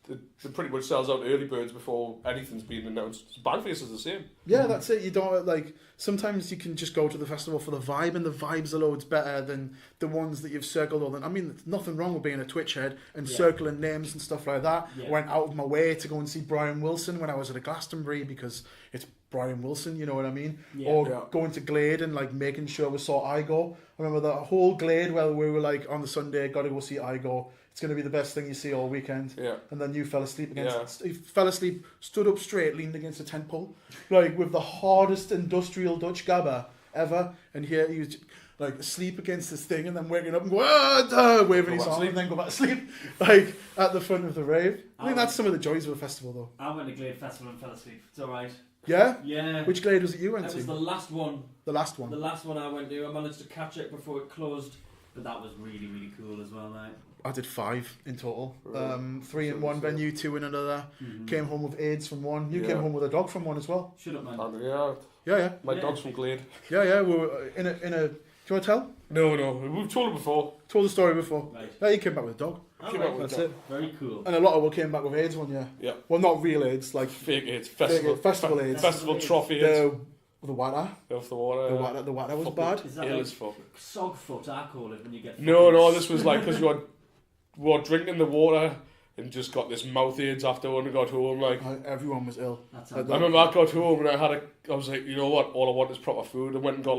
it pretty much sells out early birds before anything's been announced. Bangface is the same. Yeah, that's it. You don't like. Sometimes you can just go to the festival for the vibe, and the vibes are loads better than the ones that you've circled. I mean, there's nothing wrong with being a Twitch head and circling names and stuff like that. Yeah. I went out of my way to go and see Brian Wilson when I was at a Glastonbury because it's Brian Wilson, you know what I mean? Yeah. Or going to Glade and like making sure we saw Igo. I remember the whole Glade where we were like on the Sunday, got to go see Igo. It's going to be the best thing you see all weekend. Yeah. And then you fell asleep against. You fell asleep, stood up straight, leaned against a tent pole, like with the hardest industrial Dutch gabber ever. And here he was like asleep against this thing, and then waking up and go, waving his arm, and then go back to sleep, like at the front of the rave. I think that's some of the joys of a festival, though. I went to Glade Festival and fell asleep. It's alright. Yeah. Yeah. Which Glade was it you went It to? was the last one. The last one. The last one I went to. I managed to catch it before it closed, but that was really, really cool as well, mate. I did 5 in total. Right. 3 in one venue, 2 in another. Mm-hmm. Came home with AIDS from one. You Yeah. came home with a dog from one as well. Shut up, man. And yeah, Yeah. my Yeah. dog's from Glade. Yeah. We were in a. Do you want to tell? No, we've told it before. Told the story before. Right. Yeah, you came back with a dog. Came Alright. out with That's a it. Very cool. And a lot of us came back with AIDS one year. Yeah. Well, not real AIDS, like Fake AIDS. Festival. festival AIDS. Festival trophy AIDS. The water. Off the water. The water was fuck bad. Is that Ill like as fuck. sog foot, I call it, when you get No, this was like because we were drinking the water and just got this mouth AIDS after when we got home. Like Everyone was ill. That's I I remember I got home and I was like, you know what? All I want is proper food. I went and got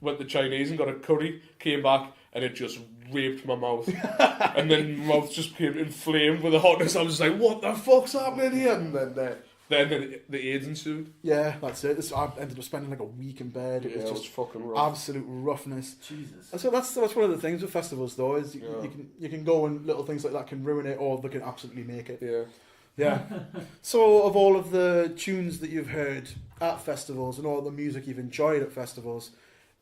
went to Chinese and got a curry. Came back and it just raped my mouth, and then my mouth just became inflamed with the hotness. I was like, what the fuck's happening here? And then the AIDS ensued. Yeah, that's it. I ended up spending like a week in bed. It Yeah, was it was just fucking rough. absolute roughness. Jesus. So that's one of the things with festivals, though, is Yeah. you can go and little things like that can ruin it, or they can absolutely make it. Yeah. Yeah. So of all of the tunes that you've heard at festivals and all the music you've enjoyed at festivals,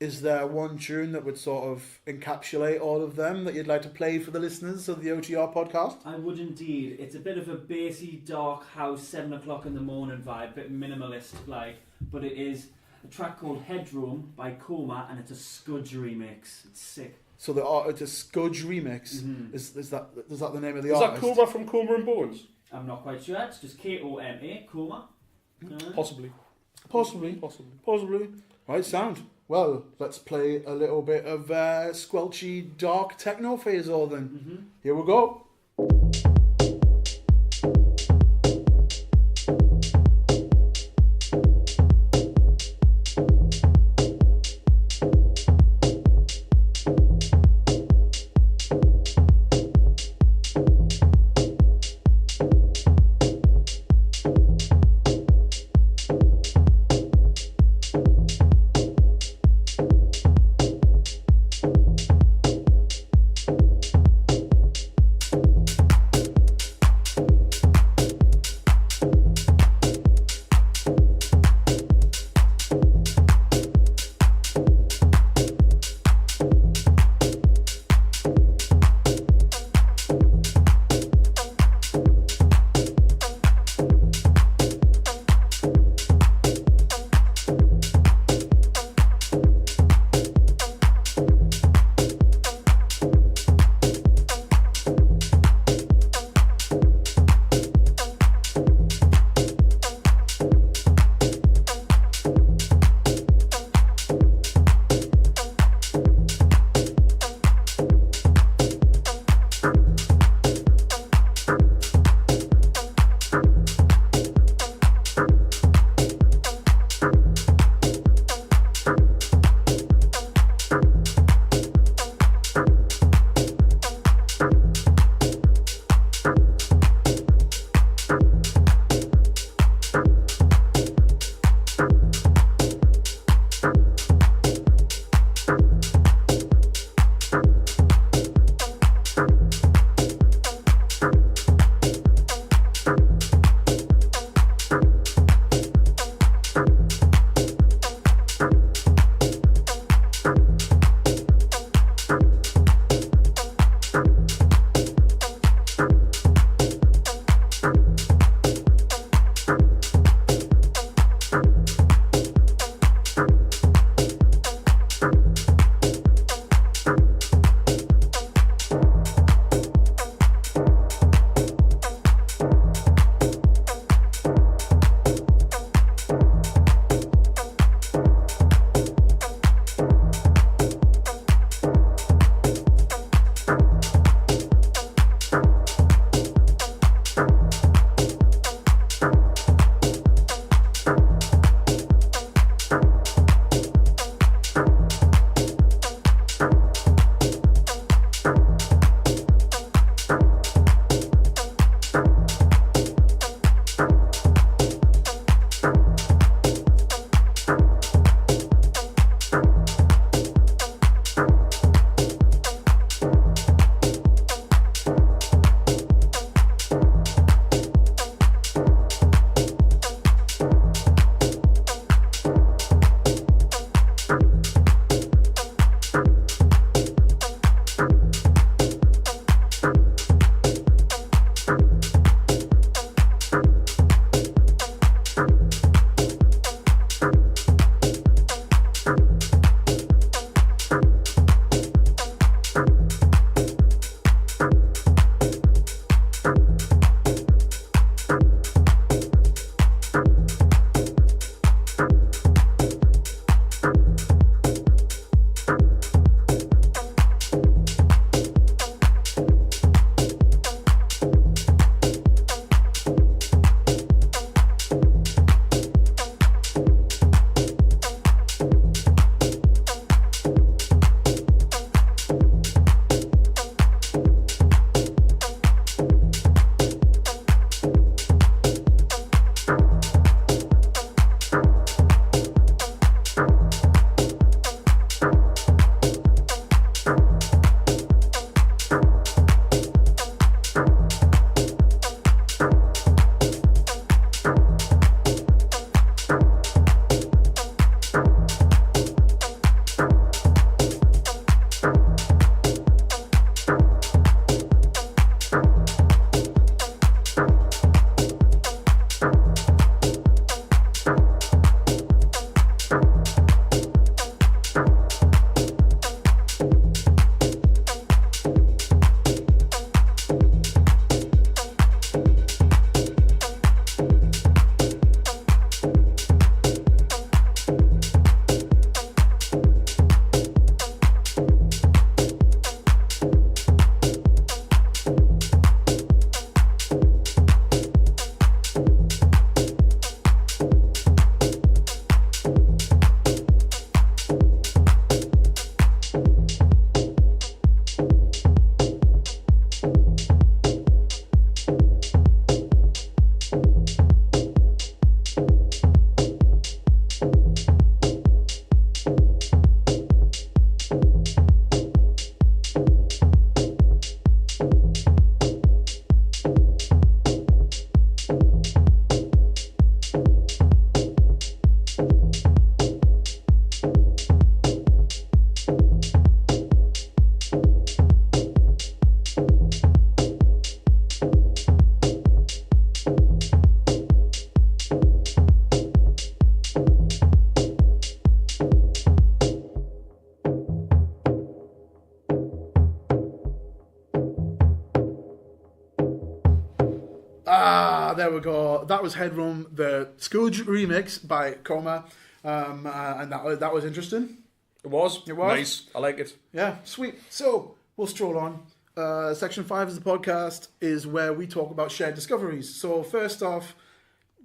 is there one tune that would sort of encapsulate all of them that you'd like to play for the listeners of the OTR podcast? I would indeed. It's a bit of a bassy, dark house, 7 o'clock in the morning vibe, a bit minimalist like, but it is a track called Headroom by Coma, and it's a Scudge remix. It's sick. So it's a Scudge remix. Mhm. Is that the name of the Is that artist? Coma from Coma and Bones? I'm not quite sure. It's just Koma, Coma. Possibly. Possibly. Right, sound. Well, let's play a little bit of squelchy, dark techno for you all then. Mm-hmm. Here we go. There we go. That was Headroom, the Scourge remix by Coma, and that was interesting. It was. It was. Nice. I like it. Yeah, sweet. So we'll stroll on. Section 5 of the podcast is where we talk about shared discoveries. So first off,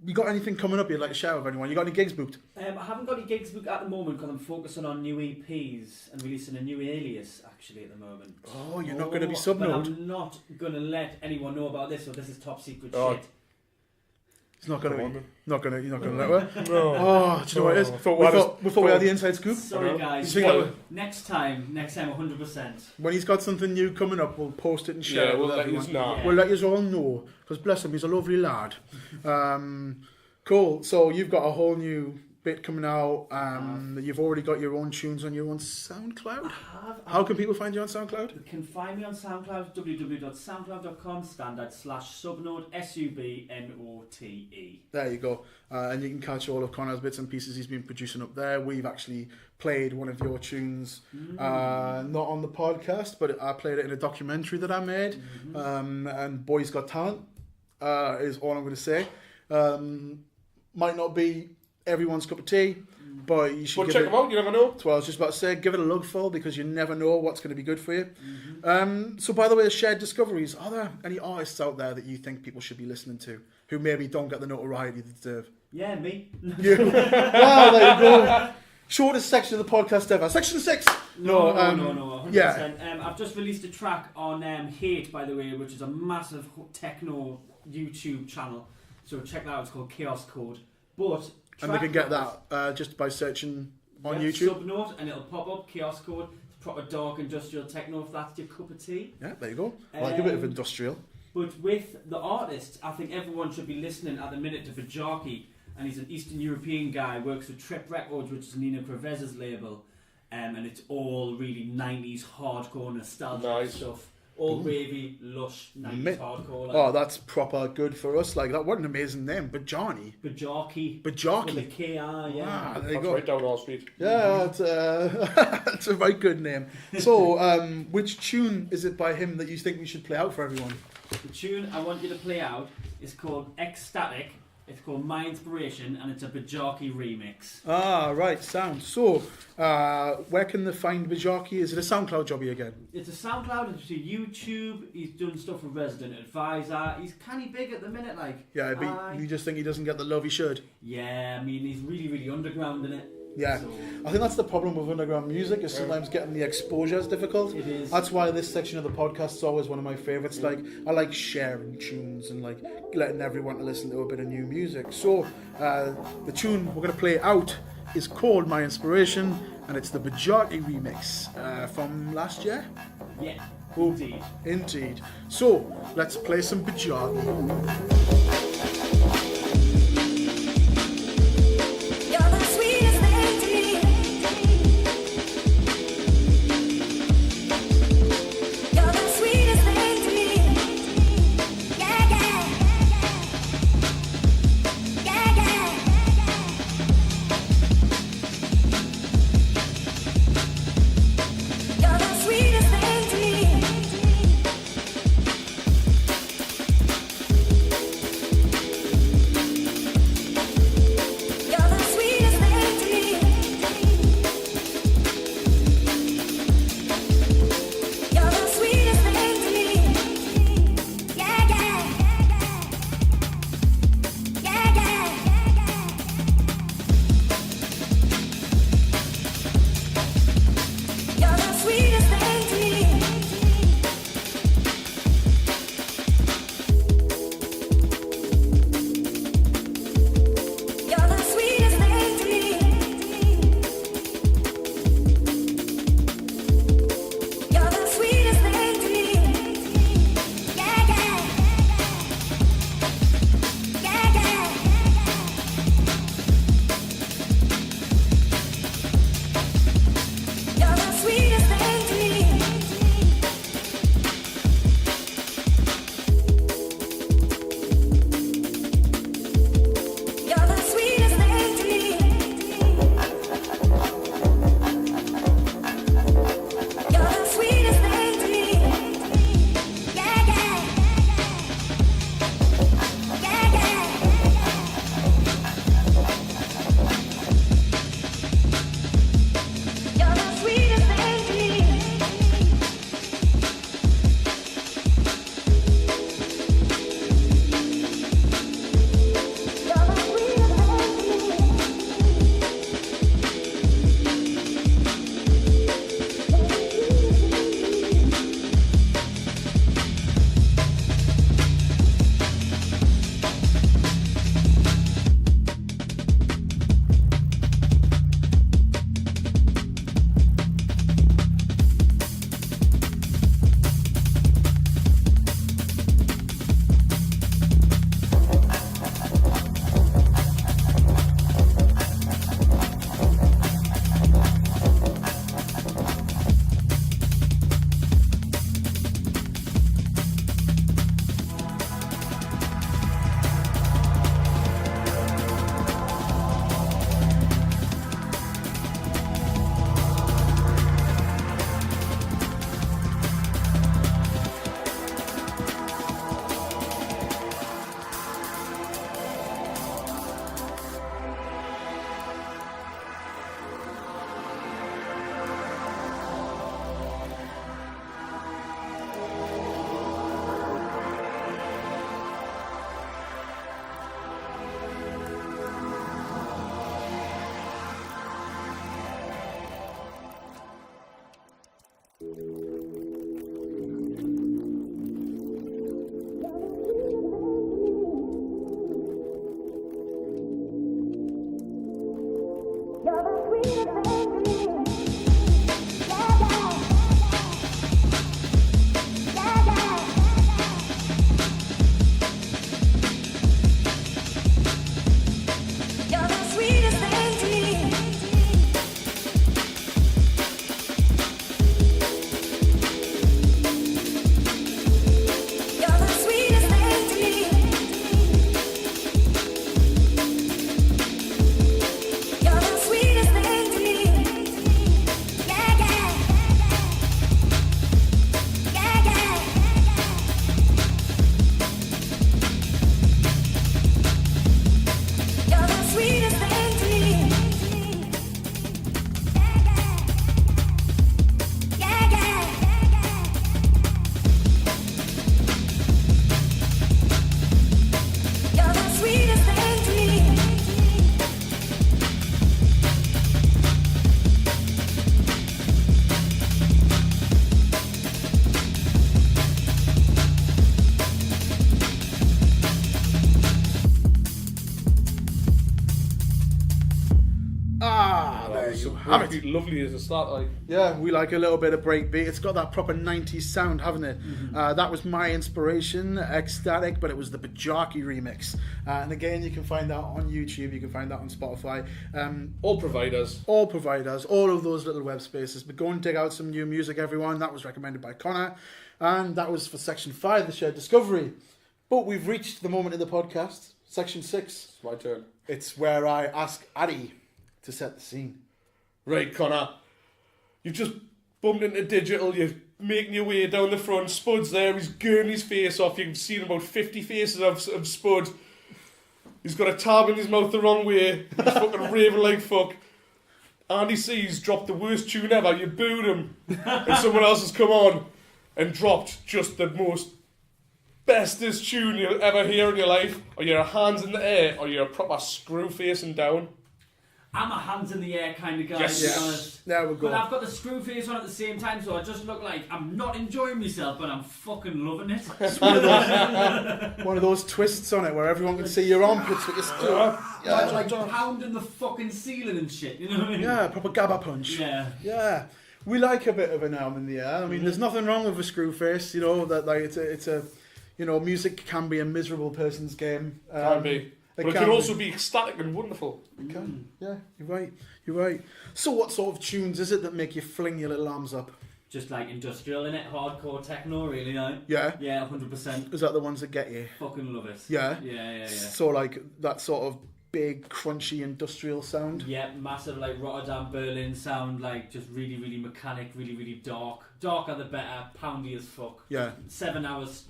you got anything coming up you'd like to share with anyone? You got any gigs booked? I haven't got any gigs booked at the moment because I'm focusing on new EPs and releasing a new alias actually at the moment. Oh, you're not going to be But Subnote. I'm not going to let anyone know about this, so this is top secret Oh. shit. It's not going to be. You're not going to let her. No. Oh, do you know what it is? We thought we had the inside scoop. Sorry guys. You think that Next time 100%. when he's got something new coming up, we'll post it and share it we'll with let you everyone. know. Yeah. We'll let you all know, because bless him, he's a lovely lad. Cool. So you've got a whole new bit coming out. You've already got your own tunes on your own SoundCloud. How can people find you on SoundCloud? You can find me on SoundCloud, www.soundcloud.com/subnote, SUBNOTE. There you go. And you can catch all of Connor's bits and pieces he's been producing up there. We've actually played one of your tunes, not on the podcast, but I played it in a documentary that I made. And Boys Got Talent is all I'm going to say. Might not be everyone's cup of tea, but you should Check them out, you never know. That's what I was just about to say. Give it a lugful because you never know what's going to be good for you. So, by the way, shared discoveries. Are there any artists out there that you think people should be listening to who maybe don't get the notoriety they deserve? Yeah, me. You. Wow, there you go. Shortest section of the podcast ever. Section 6. No, 100%. Yeah. I've just released a track on Hate, by the way, which is a massive techno YouTube channel. So check that out. It's called Chaos Code. And they can get that just by searching on YouTube. Subnote, and it'll pop up Chaos Code. It's proper dark industrial techno if that's your cup of tea. Yeah, there you go. I like a bit of industrial. But with the artists, I think everyone should be listening at the minute to Vajaki, and he's an Eastern European guy, works with Trip Records, which is Nina Crevez's label, and it's all really 90s hardcore nostalgic stuff. All ravey, lush, 90s hardcore. Oh, that's proper good for us. Like that, what an amazing name, Bajaki. Bajaki. With a K-R, yeah. Wow, there you That's go. right down our street. Yeah, it's it's a very good name. So, which tune is it by him that you think we should play out for everyone? The tune I want you to play out is called Ecstatic. It's called My Inspiration, and it's a Bajaki remix. Ah, right, sound. So, where can they find Bajaki? Is it a SoundCloud jobby again? It's a SoundCloud, it's a YouTube. He's done stuff with Resident Advisor. He's kind of big at the minute, like. Yeah, but you just think he doesn't get the love he should? Yeah, I mean, he's really, really underground in it. Yeah, so, I think that's the problem with underground music, is sometimes getting the exposure is difficult. It is. That's why this section of the podcast is always one of my favourites. Like, I like sharing tunes and like letting everyone listen to a bit of new music. So, the tune we're going to play out is called My Inspiration, and it's the Bajaki remix from last year. Yeah, Oh, indeed. Indeed. So, let's play some Bajaki. Sweetest thing to me. have it. It'd be lovely as a start, like. Yeah, we like a little bit of breakbeat. It's got that proper 90s sound, haven't it? That was my inspiration, Ecstatic, but it was the Bajaki remix. And again, you can find that on YouTube, you can find that on Spotify. All providers. All of those little web spaces. But go and dig out some new music, everyone. That was recommended by Connor. And that was for Section 5, the Shared Discovery. But we've reached the moment in the podcast, Section 6. It's my turn. It's where I ask Addie to set the scene. Right, Connor. You've just bumped into Digital. You're making your way down the front. Spud's there. He's gurning his face off. You've seen about 50 faces of Spud. He's got a tab in his mouth the wrong way. He's fucking raving like fuck. Andy C's dropped the worst tune ever. You booed him. And someone else has come on and dropped just the most bestest tune you'll ever hear in your life. Or your hands in the air. Or you're a proper screw facing down. I'm a hands in the air kind of guy, Yes. to be honest. There we go. But I've got the screw face on at the same time, so I just look like I'm not enjoying myself, but I'm fucking loving it. One of those twists on it where everyone can see your armpits with your screw. Like pounding the fucking ceiling and shit, you know what I mean? Yeah, proper gabba punch. Yeah. Yeah. We like a bit of an arm in the air. I mean, there's nothing wrong with a screw face, you know, that like it's a you know, music can be a miserable person's game. Can be. But it can also be ecstatic and wonderful. It can. Yeah, you're right. So what sort of tunes is it that make you fling your little arms up? Just like industrial, innit? Hardcore techno, really, like. Yeah. Yeah, 100%. Is that the ones that get you? Fucking love it. Yeah. Yeah. So like that sort of big, crunchy industrial sound? Yeah, massive like Rotterdam, Berlin sound, like just really, really mechanic, really, really dark. Darker the better, poundy as fuck. Yeah. 7 hours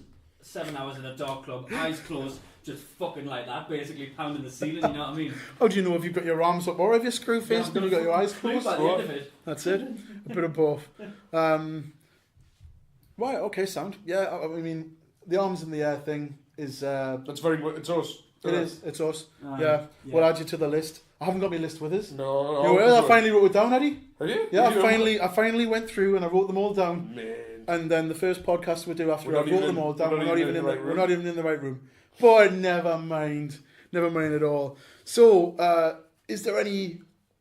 in a dark club, eyes closed, just fucking like that, basically pounding the ceiling, you know what I mean? How do you know if you've got your arms up or if you're screw faced and you've got your eyes closed? By the end of it. That's it. A bit of both. Right, okay, sound. Yeah, I mean, the arms in the air thing is... That's very much... It's us. It is. It's us. Yeah. We'll add you to the list. I haven't got my list with us. No. You will? I finally wrote it down, Eddie. Have you? Yeah, I finally went through and I wrote them all down. Man. And then the first podcast we do after I wrote them all down, we're not even in the right room. But never mind at all. So, is there any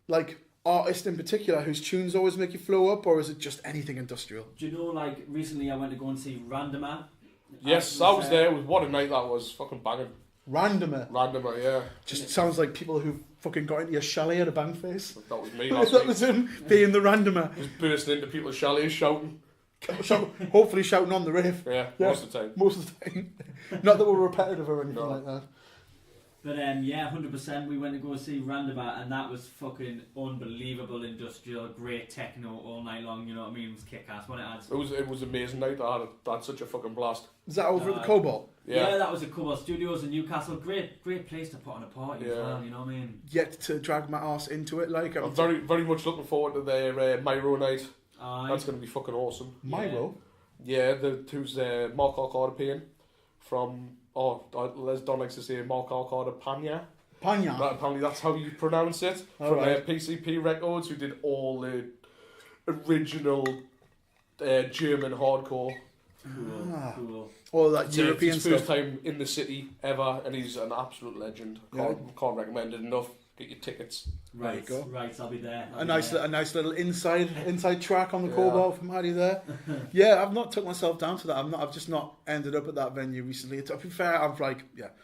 like artist in particular whose tunes always make you flow up, or is it just anything industrial? Do you know, like, recently I went to go and see Randomer? Yes, I was there. What a night that was. Fucking banging. Randomer, yeah. Just sounds like people who fucking got into your chalet at a bang face. That was me last That week. was him being the Randomer. Just bursting into people's chalets shouting. Hopefully shouting on the rave. Yeah, most of the time. Most of the time. Not that we're repetitive or anything like that. But yeah, 100%. We went to go see Randomer, and that was fucking unbelievable industrial, great techno all night long. You know what I mean? It was kick-ass. When It was an amazing night. I had such a fucking blast. Is that over at the Cobalt? Yeah, that was at Cobalt Studios in Newcastle. Great place to put on a party as well. You know what I mean? Yet to drag my arse into it, like I'm very, very much looking forward to their Myro night. That's going to be fucking awesome. Myro? Yeah, who's Mark Alcada paying from... Les Don likes to say Mark Alcada Panya. But apparently that's how you pronounce it. From PCP Records, who did all the original German hardcore. Cool. All that European it's his first time in the city ever, and he's an absolute legend. Can't recommend it enough. Get your tickets. Right, I'll be there. A nice little inside track on the Cobalt from Addie there. Yeah, I've not took myself down to that. I've just not ended up at that venue recently. To be fair, I'm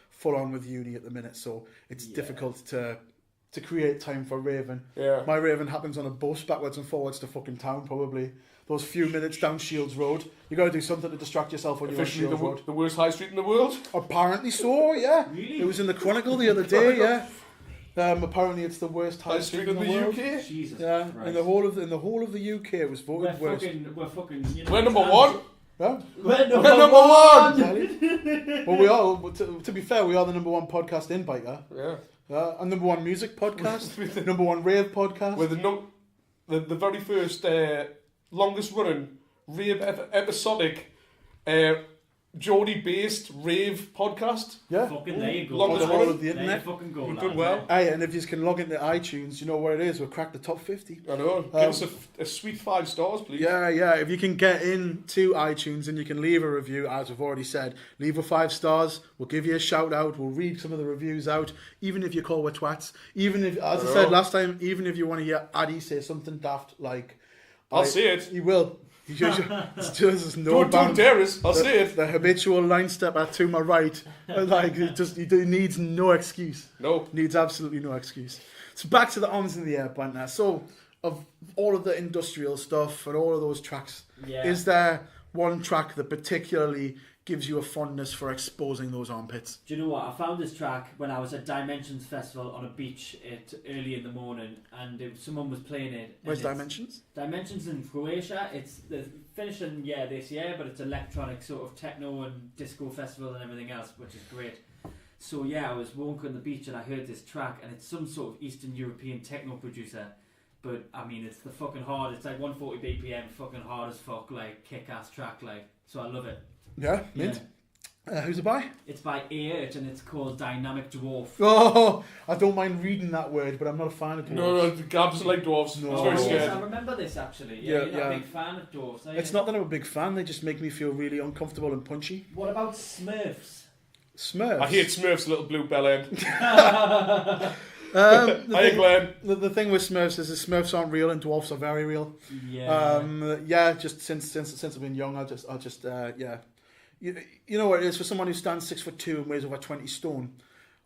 full on with uni at the minute, so it's difficult to create time for raving. Yeah. My raving happens on a bus backwards and forwards to fucking town, probably. Those few minutes down Shields Road. You got to do something to distract yourself when you're on Shields Road. The worst high street in the world? Apparently so, yeah. Really? It was in the Chronicle the other day, yeah. Apparently it's the worst high street in the world. UK? Jesus Christ. In the whole of the UK it was voted worst. We're fucking. You know, we're number one. Yeah? We're number one. Well, we are. To be fair, we are the number one podcast in Biker. Yeah. And number one music podcast. Number one rave podcast. We're the very first longest running rave episodic Geordie-based rave podcast. Yeah. Fucking there you go. Longest all one. of the There you internet. fucking go, We've lads, done well. yeah. Hey, and if you can log into iTunes, you know where it is. We'll crack the top 50. I know. Give us a sweet 5 stars, please. Yeah. If you can get into iTunes and you can leave a review, as we've already said, leave a 5 stars. We'll give you a shout out. We'll read some of the reviews out, even if you call we're twats. Even if, as I said last time, even if you want to hear Addie say something daft like, I'll say it. He will. There's no Don't dare us. I'll say it. The habitual line stepper to my right, like he needs no excuse. No. Needs absolutely no excuse. So back to the arms in the air banter. So of all of the industrial stuff and all of those tracks, is there one track that particularly gives you a fondness for exposing those armpits? Do you know what? I found this track when I was at Dimensions Festival on a beach early in the morning, and someone was playing it. Where's Dimensions? Dimensions in Croatia. It's the finishing this year, but it's electronic sort of techno and disco festival and everything else, which is great. So yeah, I was walking on the beach and I heard this track, and it's some sort of Eastern European techno producer. But I mean, it's the fucking hard. It's like 140 BPM, fucking hard as fuck, like kick-ass track, like. So I love it. Yeah, mint. Who's it by? It's by Aert and it's called Dynamic Dwarf. Oh, I don't mind reading that word, but I'm not a fan of dwarves. No, Gab doesn't like dwarves. No. He's very Yes, scared. I remember this actually. Yeah, You're not a big fan of dwarfs. Are you? It's not that I'm a big fan, they just make me feel really uncomfortable and punchy. What about Smurfs? Smurfs? I hate Smurfs' little blue bell end. The Glenn. The thing with Smurfs is the Smurfs aren't real and dwarfs are very real. Yeah. Just since I've been young, I'll just you know what it is, for someone who stands 6'2" and weighs over 20 stone,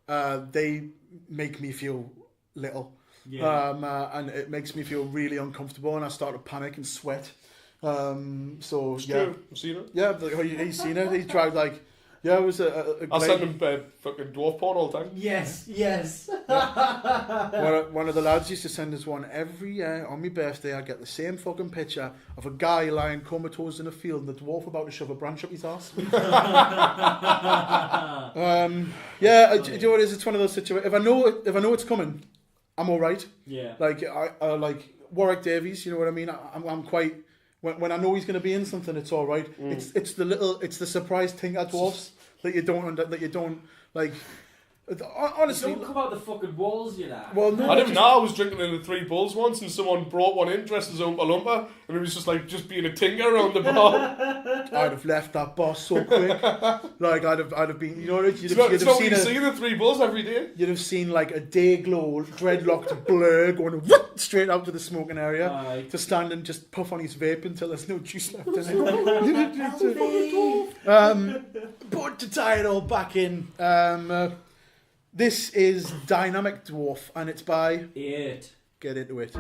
they make me feel little. Yeah. And it makes me feel really uncomfortable, and I start to panic and sweat. So It's yeah, true. I've seen it. yeah, he's seen it. He tried like, yeah, it was a I send him fucking dwarf porn all the time. Yes. One of the lads used to send us one every year on my birthday. I get the same fucking picture of a guy lying comatose in a field and the dwarf about to shove a branch up his ass. Do you know what it is? It's one of those situations. If I know it's coming, I'm all right. Yeah. Like I like Warwick Davies. You know what I mean? I'm quite. When I know he's going to be in something, it's all right. It's the surprise thing at dwarfs that you don't like. Honestly, Don't come out the fucking walls, you know. well, no, I didn't know. I was drinking in the Three Bulls once, and someone brought one in dressed as Oompa Loompa, and it was just being a tinker around the bar. I'd have left that boss so quick. Like I'd have been, you know, you'd It's have not seen you see the Three Bulls every day. you'd have seen like a day glow, dreadlocked blur going whoop, straight out to the smoking area Aye. to stand and just puff on his vape until there's no juice left in it. But to tie it all back in, this is Dynamic Dwarf, and it's by Aert. Get Into It.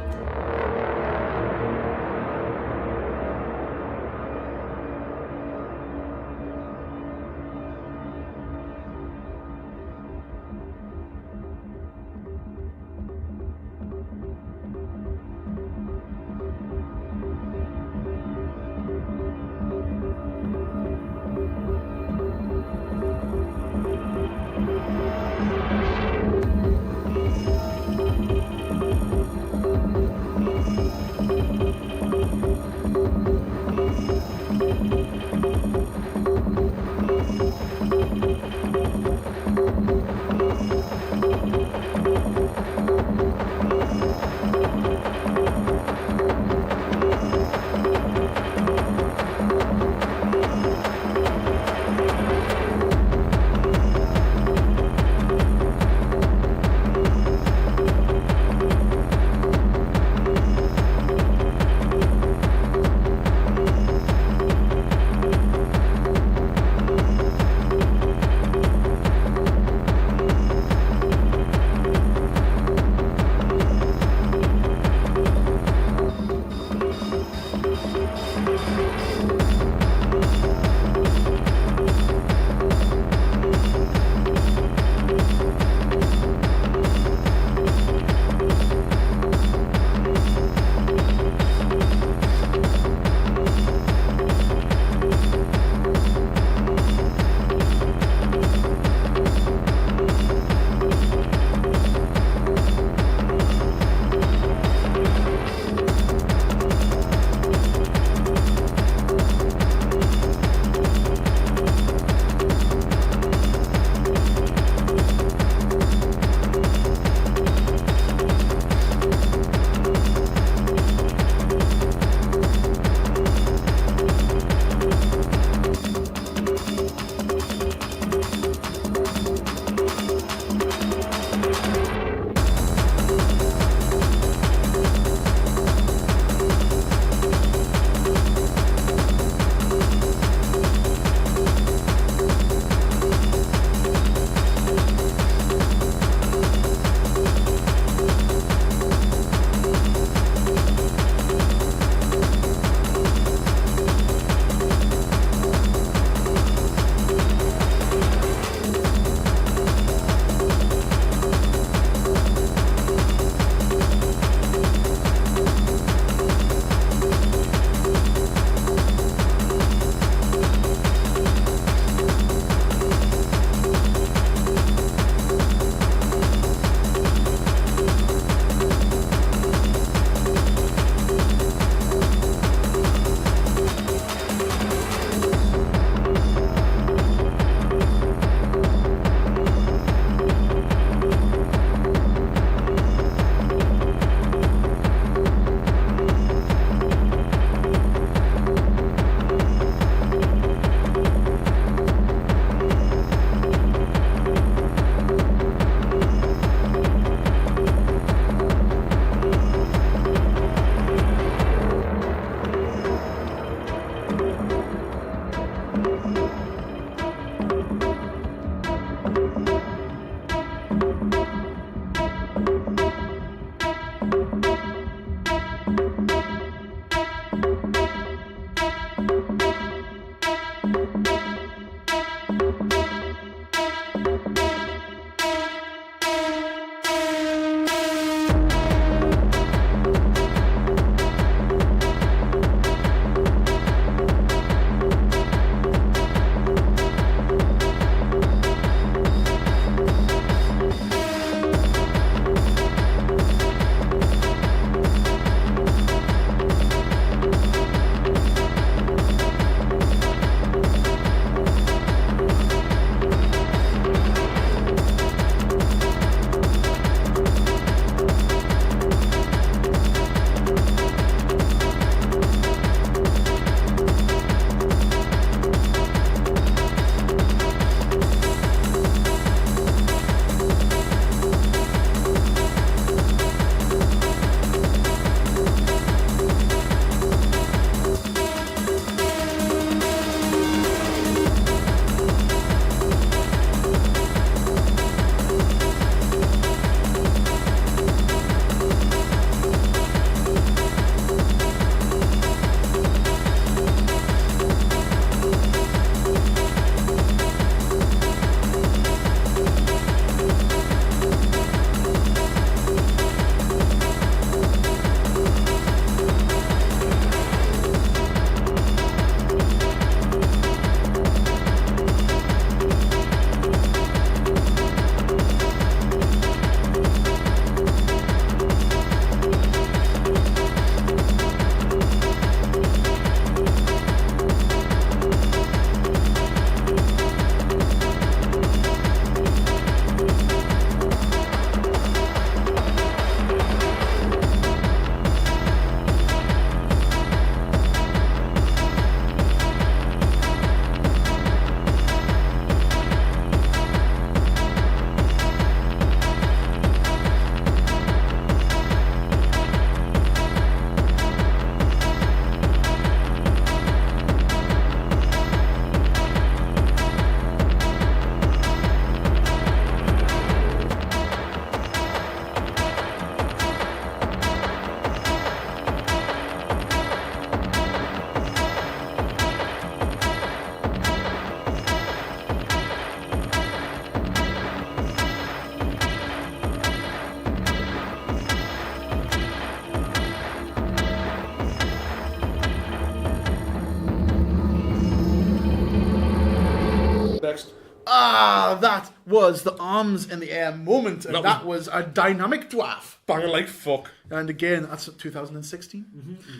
next. That was the arms in the air moment, and That that was a dynamic dwarf. Banging like fuck. And again, that's 2016.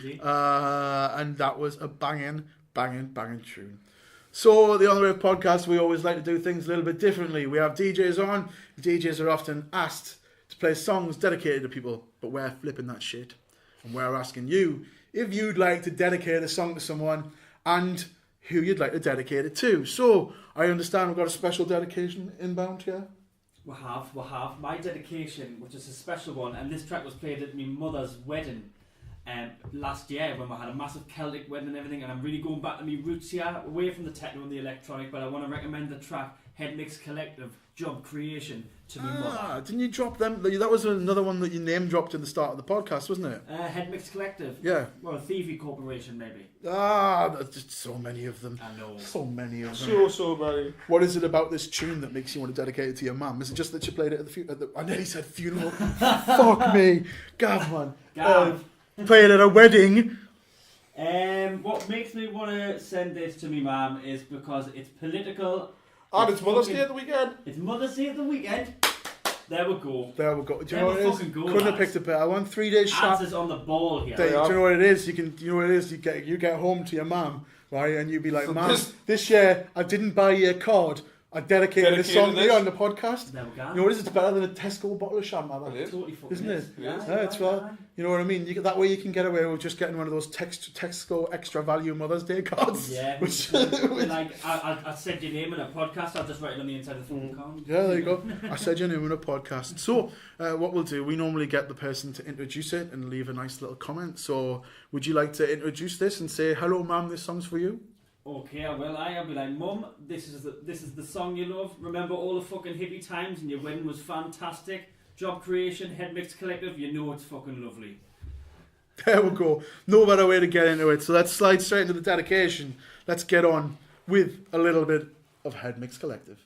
Indeed. And that was a banging tune. So, the On the Rave podcast, we always like to do things a little bit differently. We have DJs on. DJs are often asked to play songs dedicated to people, but we're flipping that shit. And we're asking you if you'd like to dedicate a song to someone and who you'd like to dedicate it to. So, I understand we've got a special dedication inbound here. We have. My dedication, which is a special one, and this track was played at my mother's wedding last year when we had a massive Celtic wedding and everything, and I'm really going back to my roots here, away from the techno and the electronic, but I want to recommend the track Head Mix Collective, Job Creation, to my mother. Didn't you drop them? That was another one that you name dropped in the start of the podcast, wasn't it? Head Mix Collective? Yeah. Well, a Thievy Corporation, maybe. There's just so many of them. I know. So many of them. So many. What is it about this tune that makes you want to dedicate it to your mum? Is it just that you played it at the funeral? I nearly said funeral. Fuck me. Gav, man. Gav. Play it at a wedding. What makes me want to send this to me mum is because it's political. And it's Mother's Day at the weekend. It's Mother's Day at the weekend. There we go. Do you know what it is? Go, Couldn't have picked a better one. 3 days sharp. Answers on the ball here. Do you know what it is? You know what it is? You get home to your mum, right, and you be like, "Mum, this year I didn't buy you a card. I dedicated this song to you on the podcast." There we go. You know what it is? It's better than a Tesco bottle of champagne. It is. Totally fucking Isn't it? is. It is. Yeah, it's well. You know what I mean? That way you can get away with just getting one of those Tesco extra value Mother's Day cards. Yeah. Which, like I said your name in a podcast. I'll just write it on the inside of the phone card. yeah, there you go. I said your name in a podcast. So, what we'll do, we normally get the person to introduce it and leave a nice little comment. So, would you like to introduce this and say, "Hello, ma'am, this song's for you"? Okay, I'll be like, Mum, this is the song you love. Remember all the fucking hippie times and your wedding was fantastic. Job Creation, Head Mix Collective, you know it's fucking lovely. There we go. No better way to get into it. So let's slide straight into the dedication. Let's get on with a little bit of Head Mix Collective.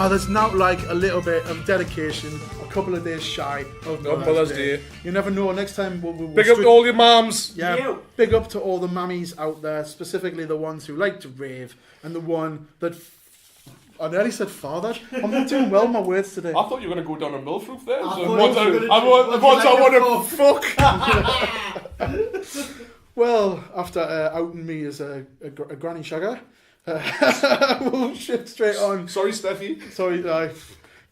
there's now like a little bit of dedication, a couple of days shy of Mother's Day. You never know. Next time we'll Big up to all your mums. Yeah, Yo. big up to all the mammies out there, specifically the ones who like to rave and the one that. I nearly said fathered. I'm not doing well with my words today. I thought you were going to go down a milk roof there. I So thought you were once I gonna want to fuck. Well, after outing me as a granny shagger, we'll shift straight on. Sorry, Steffi. Sorry,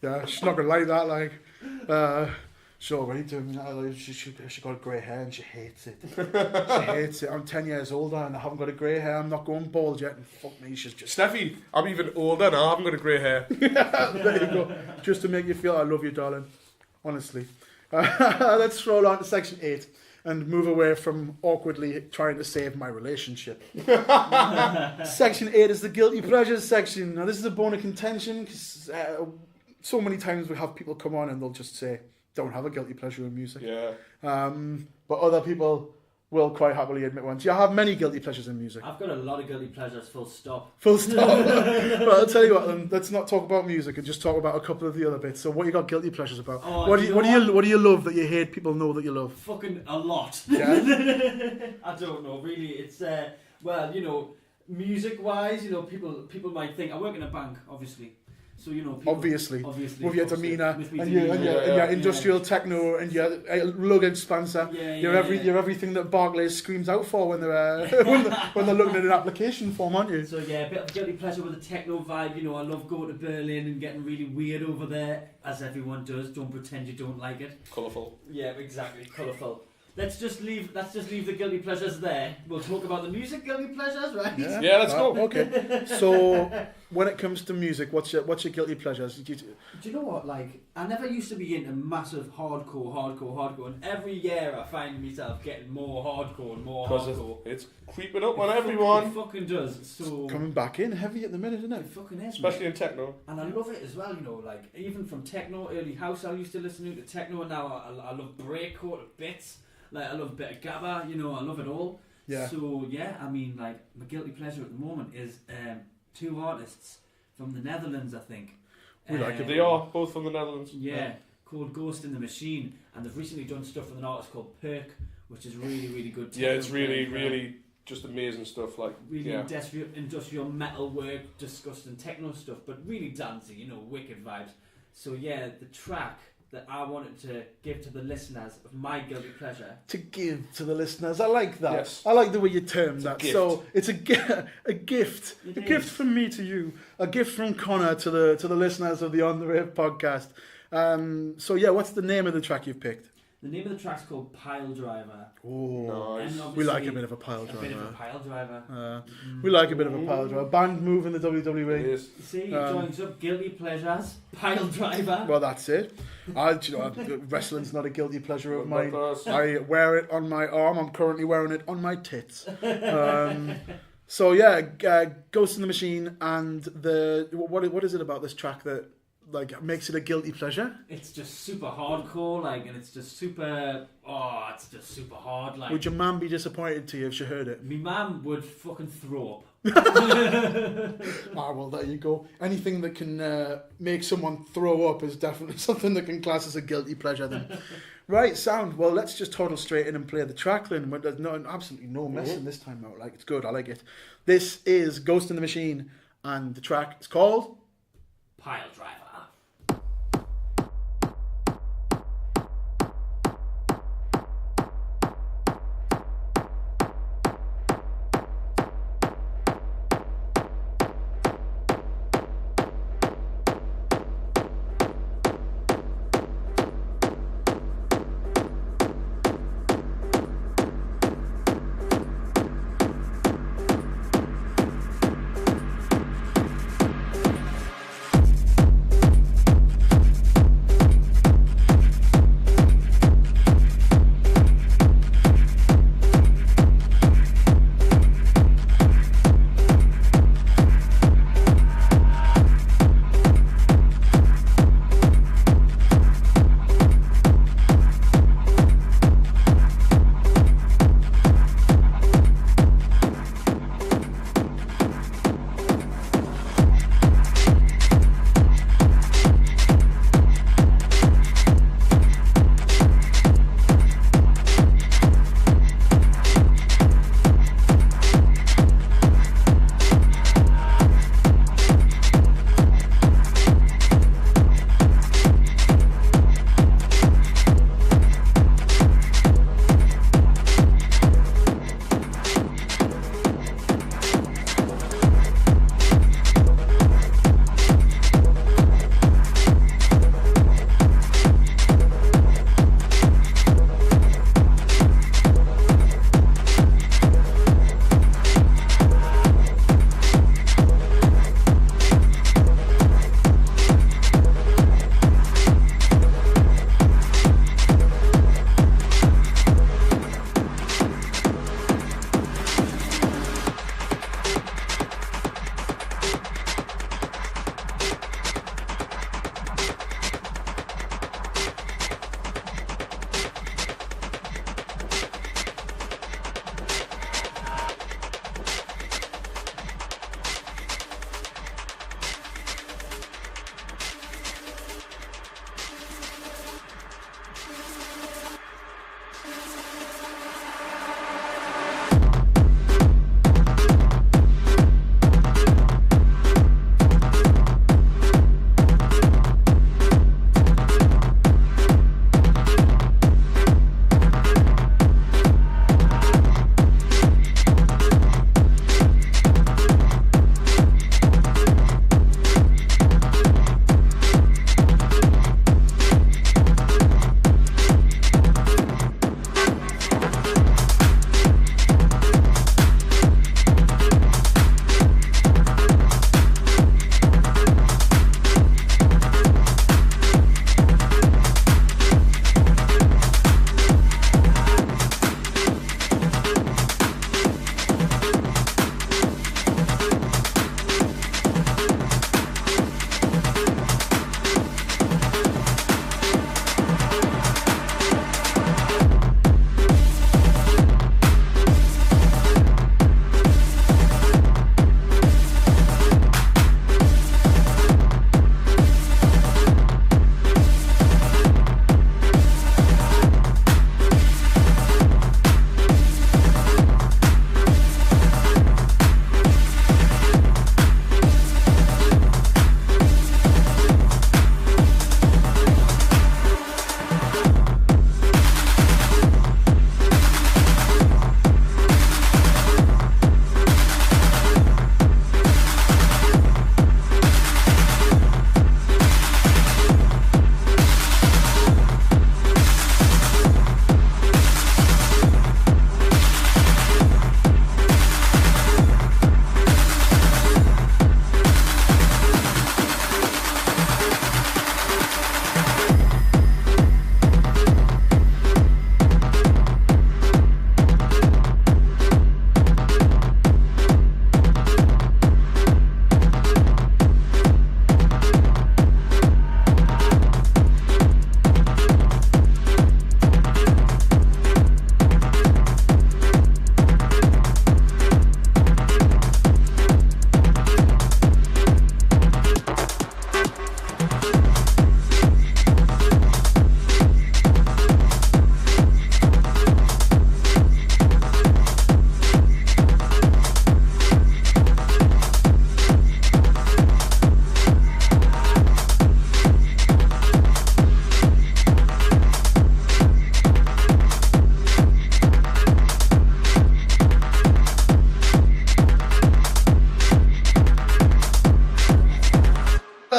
yeah, she's not gonna like that. She's already doing that. Like, she got grey hair and she hates it. She hates it. I'm 10 years older and I haven't got a grey hair. I'm not going bald yet. And fuck me, she's just. Steffi, I'm even older and I haven't got a grey hair. There you go. Just to make you feel I love you, darling. Honestly. Let's roll on to section 8 and move away from awkwardly trying to save my relationship. Section 8 is the guilty pleasures section. Now, this is a bone of contention because so many times we have people come on and they'll just say, don't have a guilty pleasure in music. Yeah. But other people will quite happily admit one. Do you have many guilty pleasures in music? I've got a lot of guilty pleasures, full stop. Full stop. Well, I'll tell you what, then, let's not talk about music and just talk about a couple of the other bits. So what you got guilty pleasures about? Oh, What do you love that you hate people know that you love? Fucking a lot. Yeah. I don't know, really. It's, well, you know, music-wise, you know, people might think, I work in a bank, obviously. So, you know, people, Obviously. with your demeanour with me and your demeanour. industrial techno and your luggage sponsor. You're everything that Barclays screams out for when they're when they're looking at an application form, aren't you? So yeah, a bit of guilty pleasure with the techno vibe. You know, I love going to Berlin and getting really weird over there, as everyone does. Don't pretend you don't like it. Colourful. Yeah, exactly. Colourful. Let's just leave the guilty pleasures there. We'll talk about the music guilty pleasures, right? Yeah, let's go. Okay. So when it comes to music, what's your guilty pleasures? Do you know what? Like, I never used to be into massive hardcore, and every year I find myself getting more hardcore and more hardcore. It's creeping up on everyone. It fucking does. So Coming back in heavy at the minute, isn't it it? fucking is, Especially in techno. and I love it as well. You know, like even from techno, early house I used to listen to techno, and now I love breakcore to bits. Like, I love a bit of gabba, you know, I love it all. Yeah. So, yeah, I mean, like, my guilty pleasure at the moment is two artists from the Netherlands, I think. We like it. They are both from the Netherlands. Yeah, called Ghost in the Machine. And they've recently done stuff with an artist called Perk, which is really, really good. Yeah, it's really just amazing stuff. Like, really industrial metal work, disgusting techno stuff, but really dancey, you know, wicked vibes. So, yeah, the track that I wanted to give to the listeners of my guilty pleasure. To give to the listeners, I like that. Yes. I like the way you term that. Gift. So it's a gift, a gift from me to you, a gift from Connor to the listeners of the On the Rave podcast. So yeah, what's the name of the track you've picked? The name of the track's called Pile Driver. Oh, Nice. we like a bit of a pile A driver. bit of a pile driver. We like a bit of a pile driver. Band move in the WWE. It is. You see, joins up guilty pleasures, pile driver. Well, that's it. Wrestling's not a guilty pleasure of mine. Not I wear it on my arm. I'm currently wearing it on my tits. So yeah, Ghost in the Machine and the what is it about this track that like makes it a guilty pleasure? It's just super hardcore, like, and it's just super. Oh, it's just super hard, like. Would your mum be disappointed to you if she heard it? My mum would fucking throw up. Well, there you go. Anything that can make someone throw up is definitely something that can class as a guilty pleasure then. Right, sound. Well, let's just toddle straight in and play the track then. There's absolutely no messing this time out. Like, it's good. I like it. This is Ghost in the Machine, and the track is called Pile driver.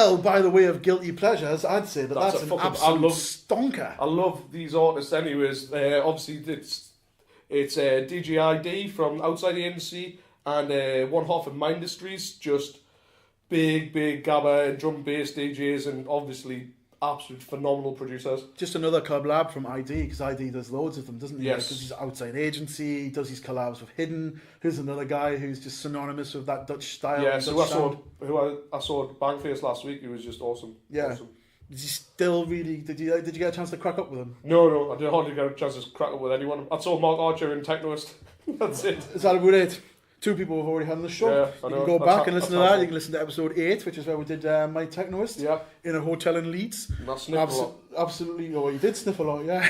Well, by the way of guilty pleasures, I'd say that's a an fucking- absolute stonker. I love these artists anyways. Obviously, it's DJID from Outside the NC and one half of Mindustries, just big gabba and drum and bass DJs, and obviously absolute phenomenal producers. Just another collab from ID, because ID does loads of them, doesn't he? Yes. Because he's Outside Agency, he does his collabs with Hidden. Here's another guy who's just synonymous with that Dutch style. Yeah, and so Dutch I saw sound. I saw Bangface last week. He was just awesome. Yeah. Awesome. Is he still really? Did you get a chance to crack up with him? No, I didn't hardly get a chance to crack up with anyone. I saw Mark Archer in Technoist. That's it. Is that about it? 2 people have already had on the show. Yeah, I you know. can go That's back and listen to that's that. helpful. You can listen to episode 8, which is where we did My Technoist Yeah, in a hotel in Leeds. and I sniffed a lot. Absolutely. Oh, you did sniff a lot, yeah.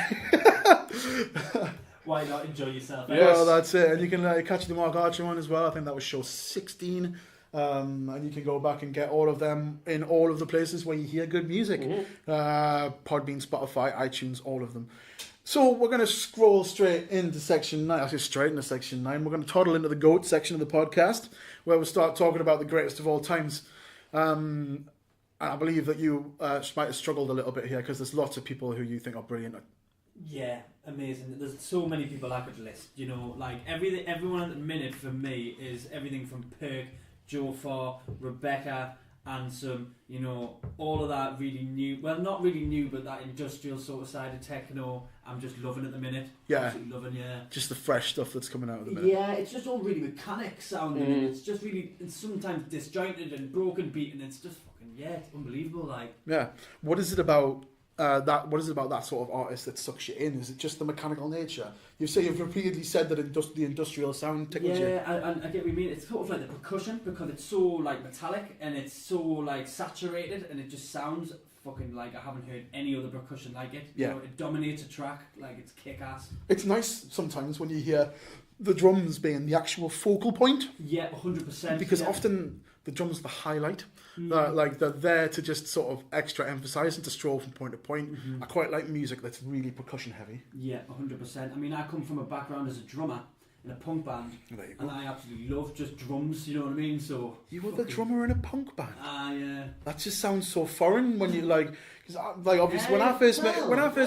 Why not enjoy yourself? Yes. Well, that's it. And you can catch the Mark Archer one as well. I think that was show 16. And you can go back and get all of them in all of the places where you hear good music. Podbean, Spotify, iTunes, all of them. So we're going to scroll straight into section 9. Actually, straight into section 9. We're going to toddle into the GOAT section of the podcast, where we'll start talking about the greatest of all times. And I believe that you might have struggled a little bit here, because there's lots of people who you think are brilliant. Yeah, amazing. There's so many people I could list. You know, like everyone at the minute for me is everything from Perk, Joe Farr, Rebecca, Ansem, you know, all of that really new, well, not really new, but that industrial sort of side of techno, I'm just loving at the minute. Yeah. Absolutely loving, yeah. Just the fresh stuff that's coming out of the minute. Yeah, it's just all really mechanic sounding, and it's just really, it's sometimes disjointed and broken beat, and it's just fucking, yeah, it's unbelievable, like. Yeah. What is it about that? What is it about that sort of artist that sucks you in? Is it just the mechanical nature? You've repeatedly said that the industrial sound tickles you. Yeah, I get what you mean. It's sort of like the percussion, because it's so like metallic and it's so like saturated, and it just sounds fucking like I haven't heard any other percussion like it. Yeah. You know, it dominates a track, like it's kick ass. It's nice sometimes when you hear the drums being the actual focal point, Yeah, 100%. because yeah. often the drums are the highlight. Like they're there to just sort of extra emphasise and to stroll from point to point. I quite like music that's really percussion heavy. Yeah, 100%. I mean, I come from a background as a drummer in a punk band, There you and go. I absolutely love just drums. You know what I mean? So You were the drummer in a punk band. yeah. That just sounds so foreign when you like obviously when I Yeah, first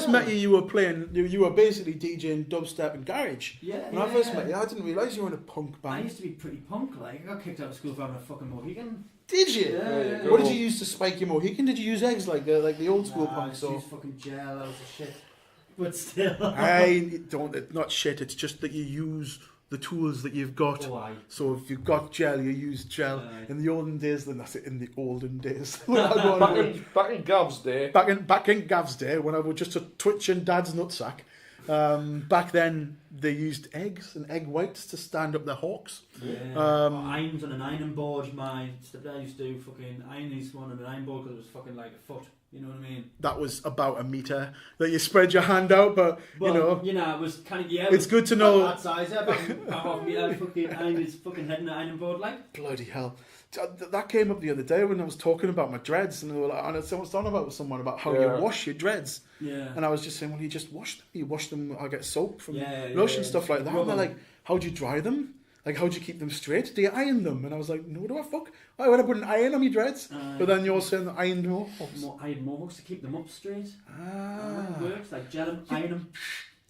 well. met you, you were playing, you were basically DJing dubstep and garage. Yeah, When I first met you, I didn't realise you were in a punk I band. used to be pretty punk. Like I got kicked out of school for having a fucking Mohican. Did you? Yeah, There you What go. did you use to spike your Mohican? Did you use eggs like the old school I punks? just Or used fucking gel. That was a shit. But still. I don't. It's not shit. It's just that you use the tools that you've got. Oh, aye. So if you've got gel, you use gel. Aye. In the olden days, then that's it. In the olden days, When I go on Back in Gav's day, back in Gav's day, when I was just a twitching dad's nutsack, back then they used eggs and egg whites to stand up their hawks. Yeah. Irons on an ironing board. My stepdad used to fucking iron his one on an iron board because it was fucking like a foot. You know what I mean? That was about a meter that you spread your hand out, but Well, you know, it was kind of, yeah. it's good to know. That size, yeah, about half a meter, fucking iron his fucking head on an ironing board, like. Bloody hell. That came up the other day when I was talking about my dreads, and they were like, and I was talking about someone about how Yeah. you wash your dreads. Yeah. And I was just saying, well, you just wash them. You wash them, I get soap from Yeah, lotion, yeah. stuff like that. Rub And they're them. like, how do you dry them? Like, how do you keep them straight? Do you iron them? And I was like, no, do I fuck? Why would I put an iron on my dreads? But then you're saying that ironed mohawks. I had mohawks to keep them up straight. Ah. It works, like gel them, iron them.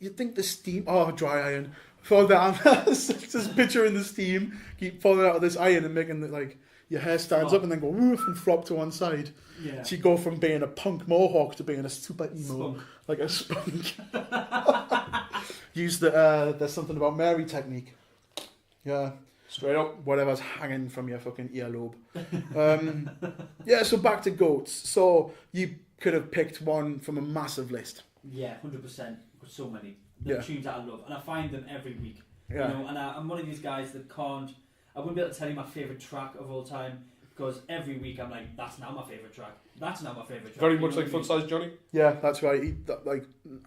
You'd think the steam... Oh, dry iron. Fall down. Just picturing the steam. Keep falling out of this iron and making it like... Your hair stands up and then go woof and flop to one side. Yeah. So you go from being a punk mohawk to being a super emo. Spunk. Like a spunk. Use the there's something about Mary technique. Yeah. straight up. Whatever's hanging from your fucking earlobe. Yeah, so back to goats. So you could have picked one from a massive list. Yeah, 100%. So many. The Yeah. tunes that I love. And I find them every week. Yeah. You know, and I'm one of these guys that can't... I wouldn't be able to tell you my favourite track of all time, because every week I'm like, that's now my favourite track. That's now my favourite track. Very You much know like what I mean? Fun Size Johnny. Yeah, that's right.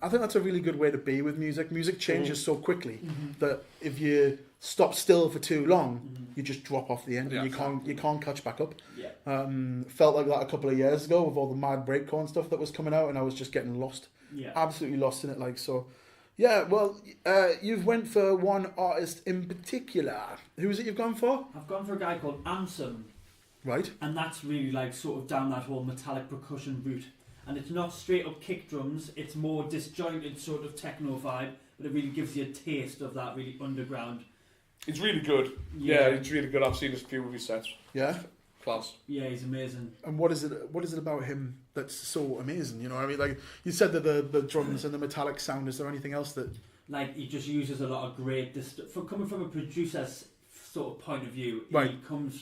I think that's a really good way to be with music. Music changes so quickly that if you stop still for too long, you just drop off the end and you can't catch back up. Yeah. Felt like that a couple of years ago with all the mad breakcore and stuff that was coming out, and I was just getting lost, Yeah. absolutely lost in it. Like so, yeah. Well, you've went for one artist in particular. Who is it you've gone for? I've gone for a guy called Ansem. Right. And that's really like sort of down that whole metallic percussion route. And it's not straight up kick drums, it's more disjointed sort of techno vibe, but it really gives you a taste of that really underground. It's really good. Yeah, it's really good. I've seen a few of his sets. Yeah. Class. Yeah, he's amazing. And what is it about him that's so amazing? You know what I mean? Like, you said that the drums and the metallic sound, is there anything else that... Like, he just uses a lot of great... coming from a producer's sort of point of view, right.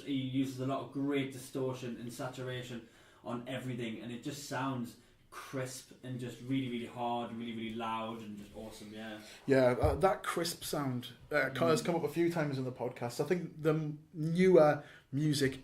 he uses a lot of great distortion and saturation on everything, and it just sounds crisp and just really, really hard, really, really loud, and just awesome. Yeah, that crisp sound has come up a few times in the podcast. I think the newer music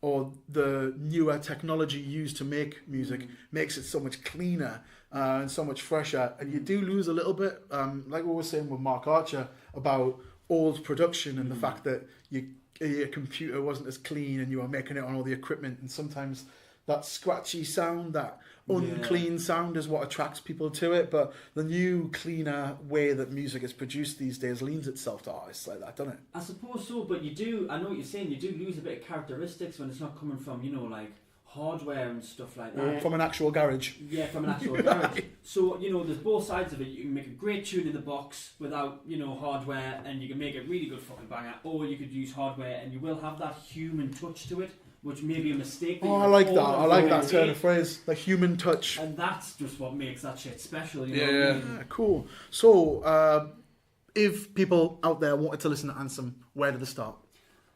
or the newer technology used to make music makes it so much cleaner and so much fresher, and you do lose a little bit, like we were saying with Mark Archer about old production and the fact that your computer wasn't as clean and you were making it on all the equipment, and sometimes that scratchy sound, that unclean sound is what attracts people to it. But the new, cleaner way that music is produced these days leans itself to artists like that, doesn't it? I suppose so, but I know what you're saying, you do lose a bit of characteristics when it's not coming from, like hardware and stuff like that. From an actual garage. Yeah, from an actual garage. So, there's both sides of it. You can make a great tune in the box without, hardware, and you can make a really good fucking banger, or you could use hardware and you will have that human touch to it, which may be a mistake. I like that. I like that turn of phrase, the human touch. And that's just what makes that shit special. Yeah, cool. So, if people out there wanted to listen to Ansem, where did they start?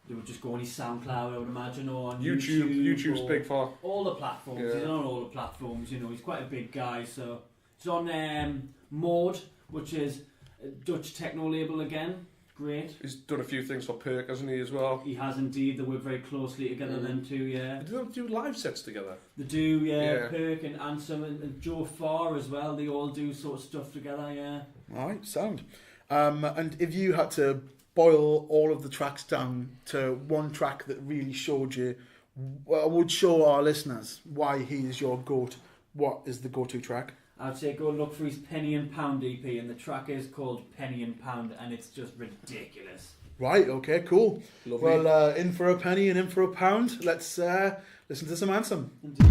They would just go on his SoundCloud, I would imagine, or on YouTube. YouTube's big for all the platforms. Yeah. He's on all the platforms. He's quite a big guy. So he's on Maud, which is a Dutch techno label again. Great. He's done a few things for Perk, hasn't he, as well? He has indeed. They work very closely together, them two, yeah. They don't do live sets together. They do, yeah. Perk and Ansem and Joe Farr as well. They all do sort of stuff together, yeah. Alright, sound. And if you had to boil all of the tracks down to one track that really showed you, would show our listeners why he is your GOAT, what is the go-to track? I'd say go look for his Penny and Pound EP, and the track is called Penny and Pound, and it's just ridiculous. Right, okay, cool. Lovely. Well, in for a penny and in for a pound. Let's listen to some Ansem. Indeed.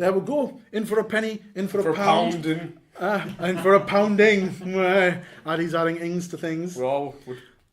there we go. In for a penny, in for For a pound. pounding. In for a pounding. Addie's adding ings to things. We're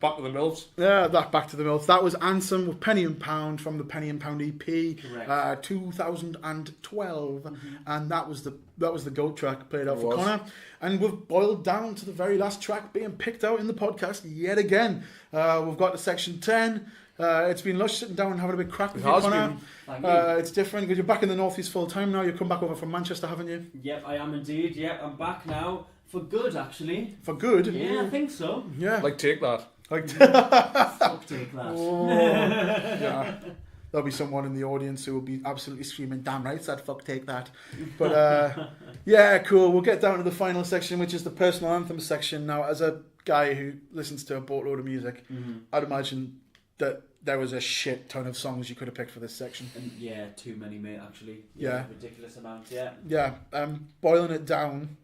back to the mills. Yeah, back to the mills. That was Ansem with Penny and Pound from the Penny and Pound EP, Correct. 2012, and that was the GOAT track played out It for was. Connor. And we've boiled down to the very last track being picked out in the podcast yet again. We've got to section 10. It's been lush sitting down and having a big crack with It you, has Connor. been. Thank you. It's different because you're back in the Northeast full time now. You've come back over from Manchester, haven't you? Yep, I am indeed. Yep, I'm back now for good, actually. For good. Yeah, I think so. Yeah. Like, take that. Like Fuck take that. yeah. There'll be someone in the audience who will be absolutely screaming, "Damn right, that fuck take that." But yeah, cool. We'll get down to the final section, which is the personal anthem section. Now, as a guy who listens to a boatload of music, I'd imagine that there was a shit ton of songs you could have picked for this section. And yeah, too many, mate. Actually. Yeah. Ridiculous amounts. Yeah. Yeah. Boiling it down,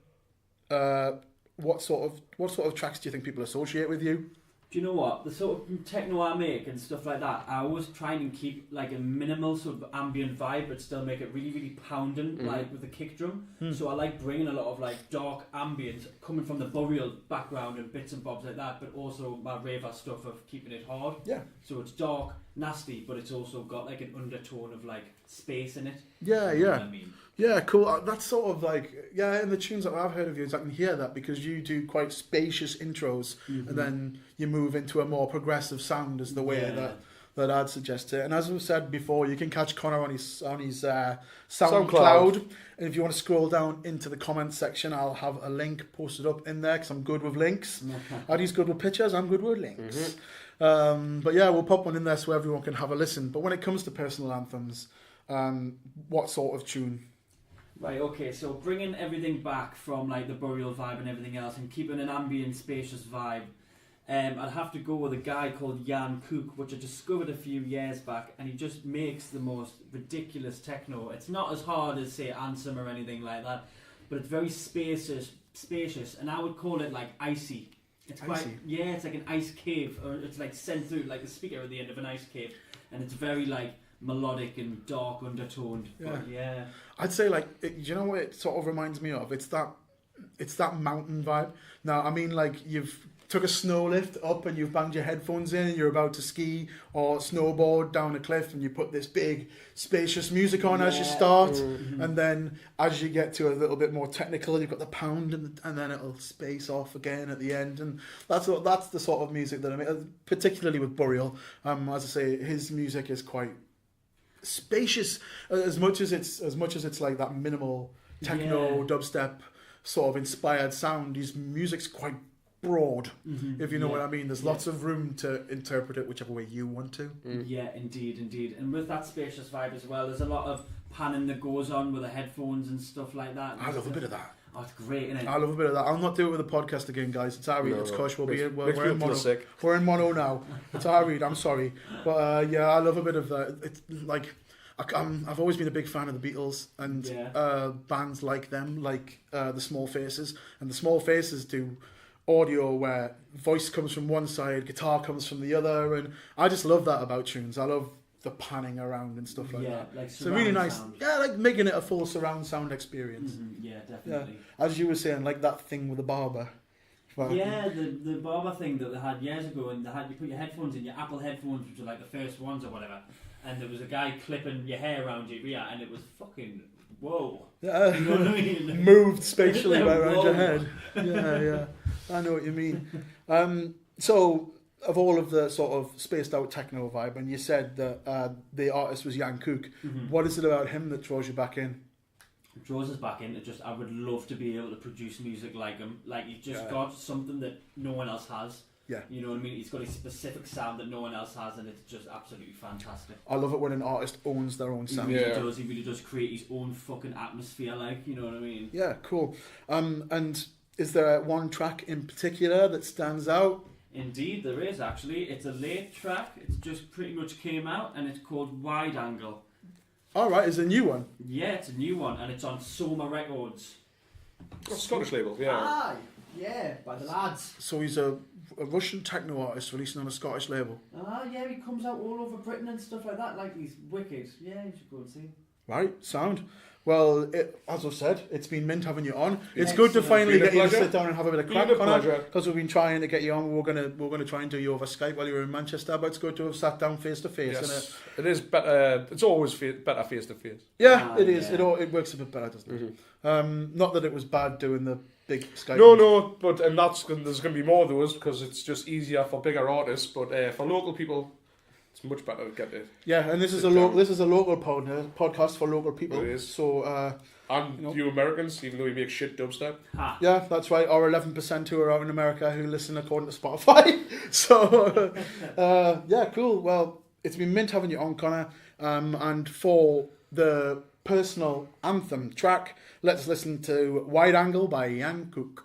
what sort of tracks do you think people associate with you? Do you know what? The sort of techno I make and stuff like that, I always try and keep like a minimal sort of ambient vibe, but still make it really, really pounding, like with the kick drum. So I like bringing a lot of like dark ambient coming from the burial background and bits and bobs like that, but also my raver stuff of keeping it hard. Yeah. So it's dark, nasty, but it's also got like an undertone of like space in it. Yeah, You know yeah. what I mean? Yeah, cool. That's sort of like, yeah, in the tunes that I've heard of yours, I can hear that because you do quite spacious intros and then you move into a more progressive sound as the way that I'd suggest it. And as we've said before, you can catch Connor on his SoundCloud. And if you want to scroll down into the comments section, I'll have a link posted up in there because I'm good with links. Addie's good with pictures, I'm good with links. But yeah, we'll pop one in there so everyone can have a listen. But when it comes to personal anthems, what sort of tune? Right, okay, so bringing everything back from like the burial vibe and everything else and keeping an ambient, spacious vibe, I'd have to go with a guy called Jan Kook, which I discovered a few years back, and he just makes the most ridiculous techno. It's not as hard as, say, Ansem or anything like that, but it's very spacious, and I would call it like icy. It's quite, Icy? yeah, it's like an ice cave, or it's like sent through like the speaker at the end of an ice cave, and it's very like melodic and dark undertoned. But yeah. I'd say like, you know what it sort of reminds me of? It's that mountain vibe. Now, I mean, like you've took a snow lift up and you've banged your headphones in and you're about to ski or snowboard down a cliff and you put this big spacious music on as you start and then as you get to a little bit more technical you've got the pound and then it'll space off again at the end, and that's the sort of music that I mean, particularly with Burial. As I say, his music is quite spacious as much as it's like that minimal techno dubstep sort of inspired sound. His music's quite broad, if you know what I mean. There's lots of room to interpret it whichever way you want to. Yeah, indeed. And with that spacious vibe as well, there's a lot of panning that goes on with the headphones and stuff like that. I love a bit of that. Oh, it's great, isn't it? I love a bit of that. I'll not do it with the podcast again, guys. It's our read. It's Kush. We're in mono. Sick. We're in mono now. It's our read. I'm sorry, but yeah, I love a bit of that. It's like I've always been a big fan of the Beatles and bands like them, like the Small Faces, and the Small Faces do audio where voice comes from one side, guitar comes from the other, and I just love that about tunes. I love the panning around and stuff like that. Like it's a really nice sound. like making it a full surround sound experience. Yeah, definitely. As you were saying, like that thing with the barber. Yeah, the barber thing that they had years ago, and you put your headphones in, your Apple headphones, which are like the first ones or whatever, and there was a guy clipping your hair around your ear, and it was fucking whoa. Yeah, you know what I mean? Moved spatially around your Whoa. head. Yeah, I know what you mean. So, of all of the sort of spaced out techno vibe, and you said that the artist was Jan Kook, what is it about him that draws you back in? Draws us back in. I would love to be able to produce music like him. Like he's just got something that no one else has. Yeah. You know what I mean? He's got a specific sound that no one else has, and it's just absolutely fantastic. I love it when an artist owns their own sound. He really does create his own fucking atmosphere, like, you know what I mean? Yeah, cool. And is there one track in particular that stands out? Indeed, there is actually. It's a late track. It's just pretty much came out, and it's called Wide Angle. All right, it's a new one. Yeah, it's a new one, and it's on Soma Records. Scottish label, yeah. Aye, yeah, by the lads. So he's a Russian techno artist releasing on a Scottish label. Yeah, he comes out all over Britain and stuff like that. Like, he's wicked. Yeah, you should go and see him. Right, sound. Well, as I've said, it's been mint having you on. It's Excellent. good to finally Been a get you to pleasure. sit down and have a bit of Been crack, a Connor, pleasure. because we've been trying to get you on. We're gonna try and do you over Skype while you were in Manchester, but it's good to have sat down face to face. Yes, it is better. It's always better face to face. Yeah, Ah, it is. yeah. It works a bit better, doesn't it? Not that it was bad doing the big Skype. No, but there's going to be more of those because it's just easier for bigger artists. But for local people, it's much better to get it. Yeah, and this is Sit a down. this is a local podcast for local people. It is. So And you Americans, even though you make shit dubstep. Ah, yeah, that's right. Our 11% who are out in America who listen according to Spotify. So yeah, cool. Well, it's been mint having you on, Connor. And for the personal anthem track, let's listen to Wide Angle by Ian Cook.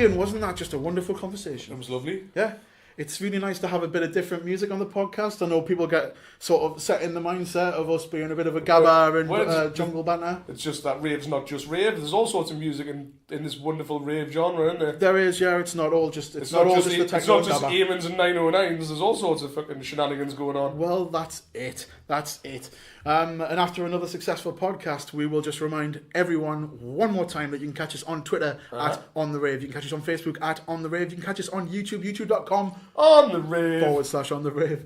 Ian, wasn't that just a wonderful conversation? It was lovely. Yeah. It's really nice to have a bit of different music on the podcast. I know people get sort of set in the mindset of us being a bit of a gabba and jungle banter. It's just that rave's not just rave. There's all sorts of music in this wonderful rave genre, isn't there? There is, yeah. It's not all just the It's techno not just gabba. Amons and 909s. There's all sorts of fucking shenanigans going on. Well, that's it. That's it. And after another successful podcast, we will just remind everyone one more time that you can catch us on Twitter at On The Rave. You can catch us on Facebook at On The Rave. You can catch us on YouTube, youtube.com On the rave. /On The Rave.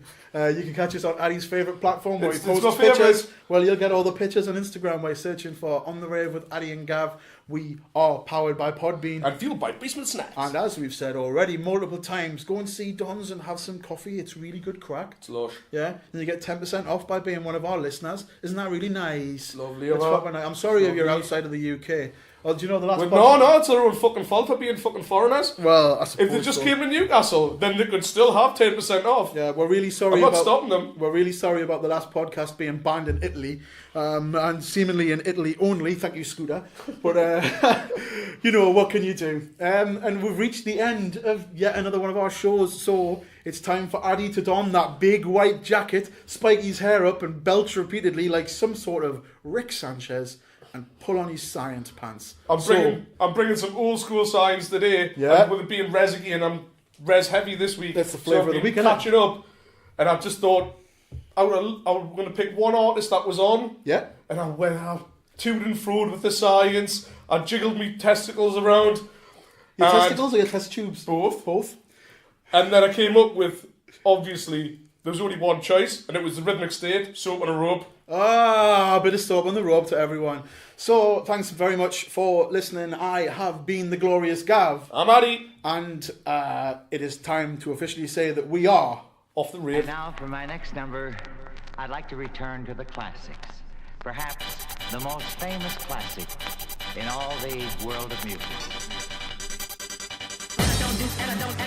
You can catch us on Addie's favourite platform where he It's my posts favourite. pictures. Well, you'll get all the pictures on Instagram by searching for On The Rave with Addie and Gav. We are powered by Podbean. And fueled by basement snacks. And as we've said already multiple times, go and see Don's and have some coffee. It's really good crack. It's lush. Yeah, and you get 10% off by being one of our listeners. Isn't that really nice? It's lovely. It's fucking nice. I'm sorry if you're Lovely. outside of the UK. Oh, do you know the last No, it's their own fucking fault for being fucking foreigners. Well, I suppose If they just so. came to Newcastle, then they could still have 10% off. Yeah, we're really sorry I'm not about stopping them. We're really sorry about the last podcast being banned in Italy, and seemingly in Italy only. Thank you, Scooter. But you know, what can you do? And we've reached the end of yet another one of our shows. So it's time for Addie to don that big white jacket, spike his hair up, and belch repeatedly like some sort of Rick Sanchez, and pull on his science pants. I'm bringing some old school signs today. Yeah. And with it being res again, I'm res heavy this week. That's the flavour of the week, So isn't it? I've been catching up, and I've just thought I was going to pick one artist that was on, Yeah. and I went out to and fro with the science. I jiggled my testicles around. Your and testicles or your test tubes? Both. Both. And then I came up with, obviously, there was only one choice, and it was the Rhythmic State, Soap on a Rope. A bit of soap on the rope to everyone. So, thanks very much for listening. I have been the Glorious Gav, I'm Addie. and it is time to officially say that we are Off the And rave. now for my next number, I'd like to return to the classics. Perhaps the most famous classic in all the world of music. And I don't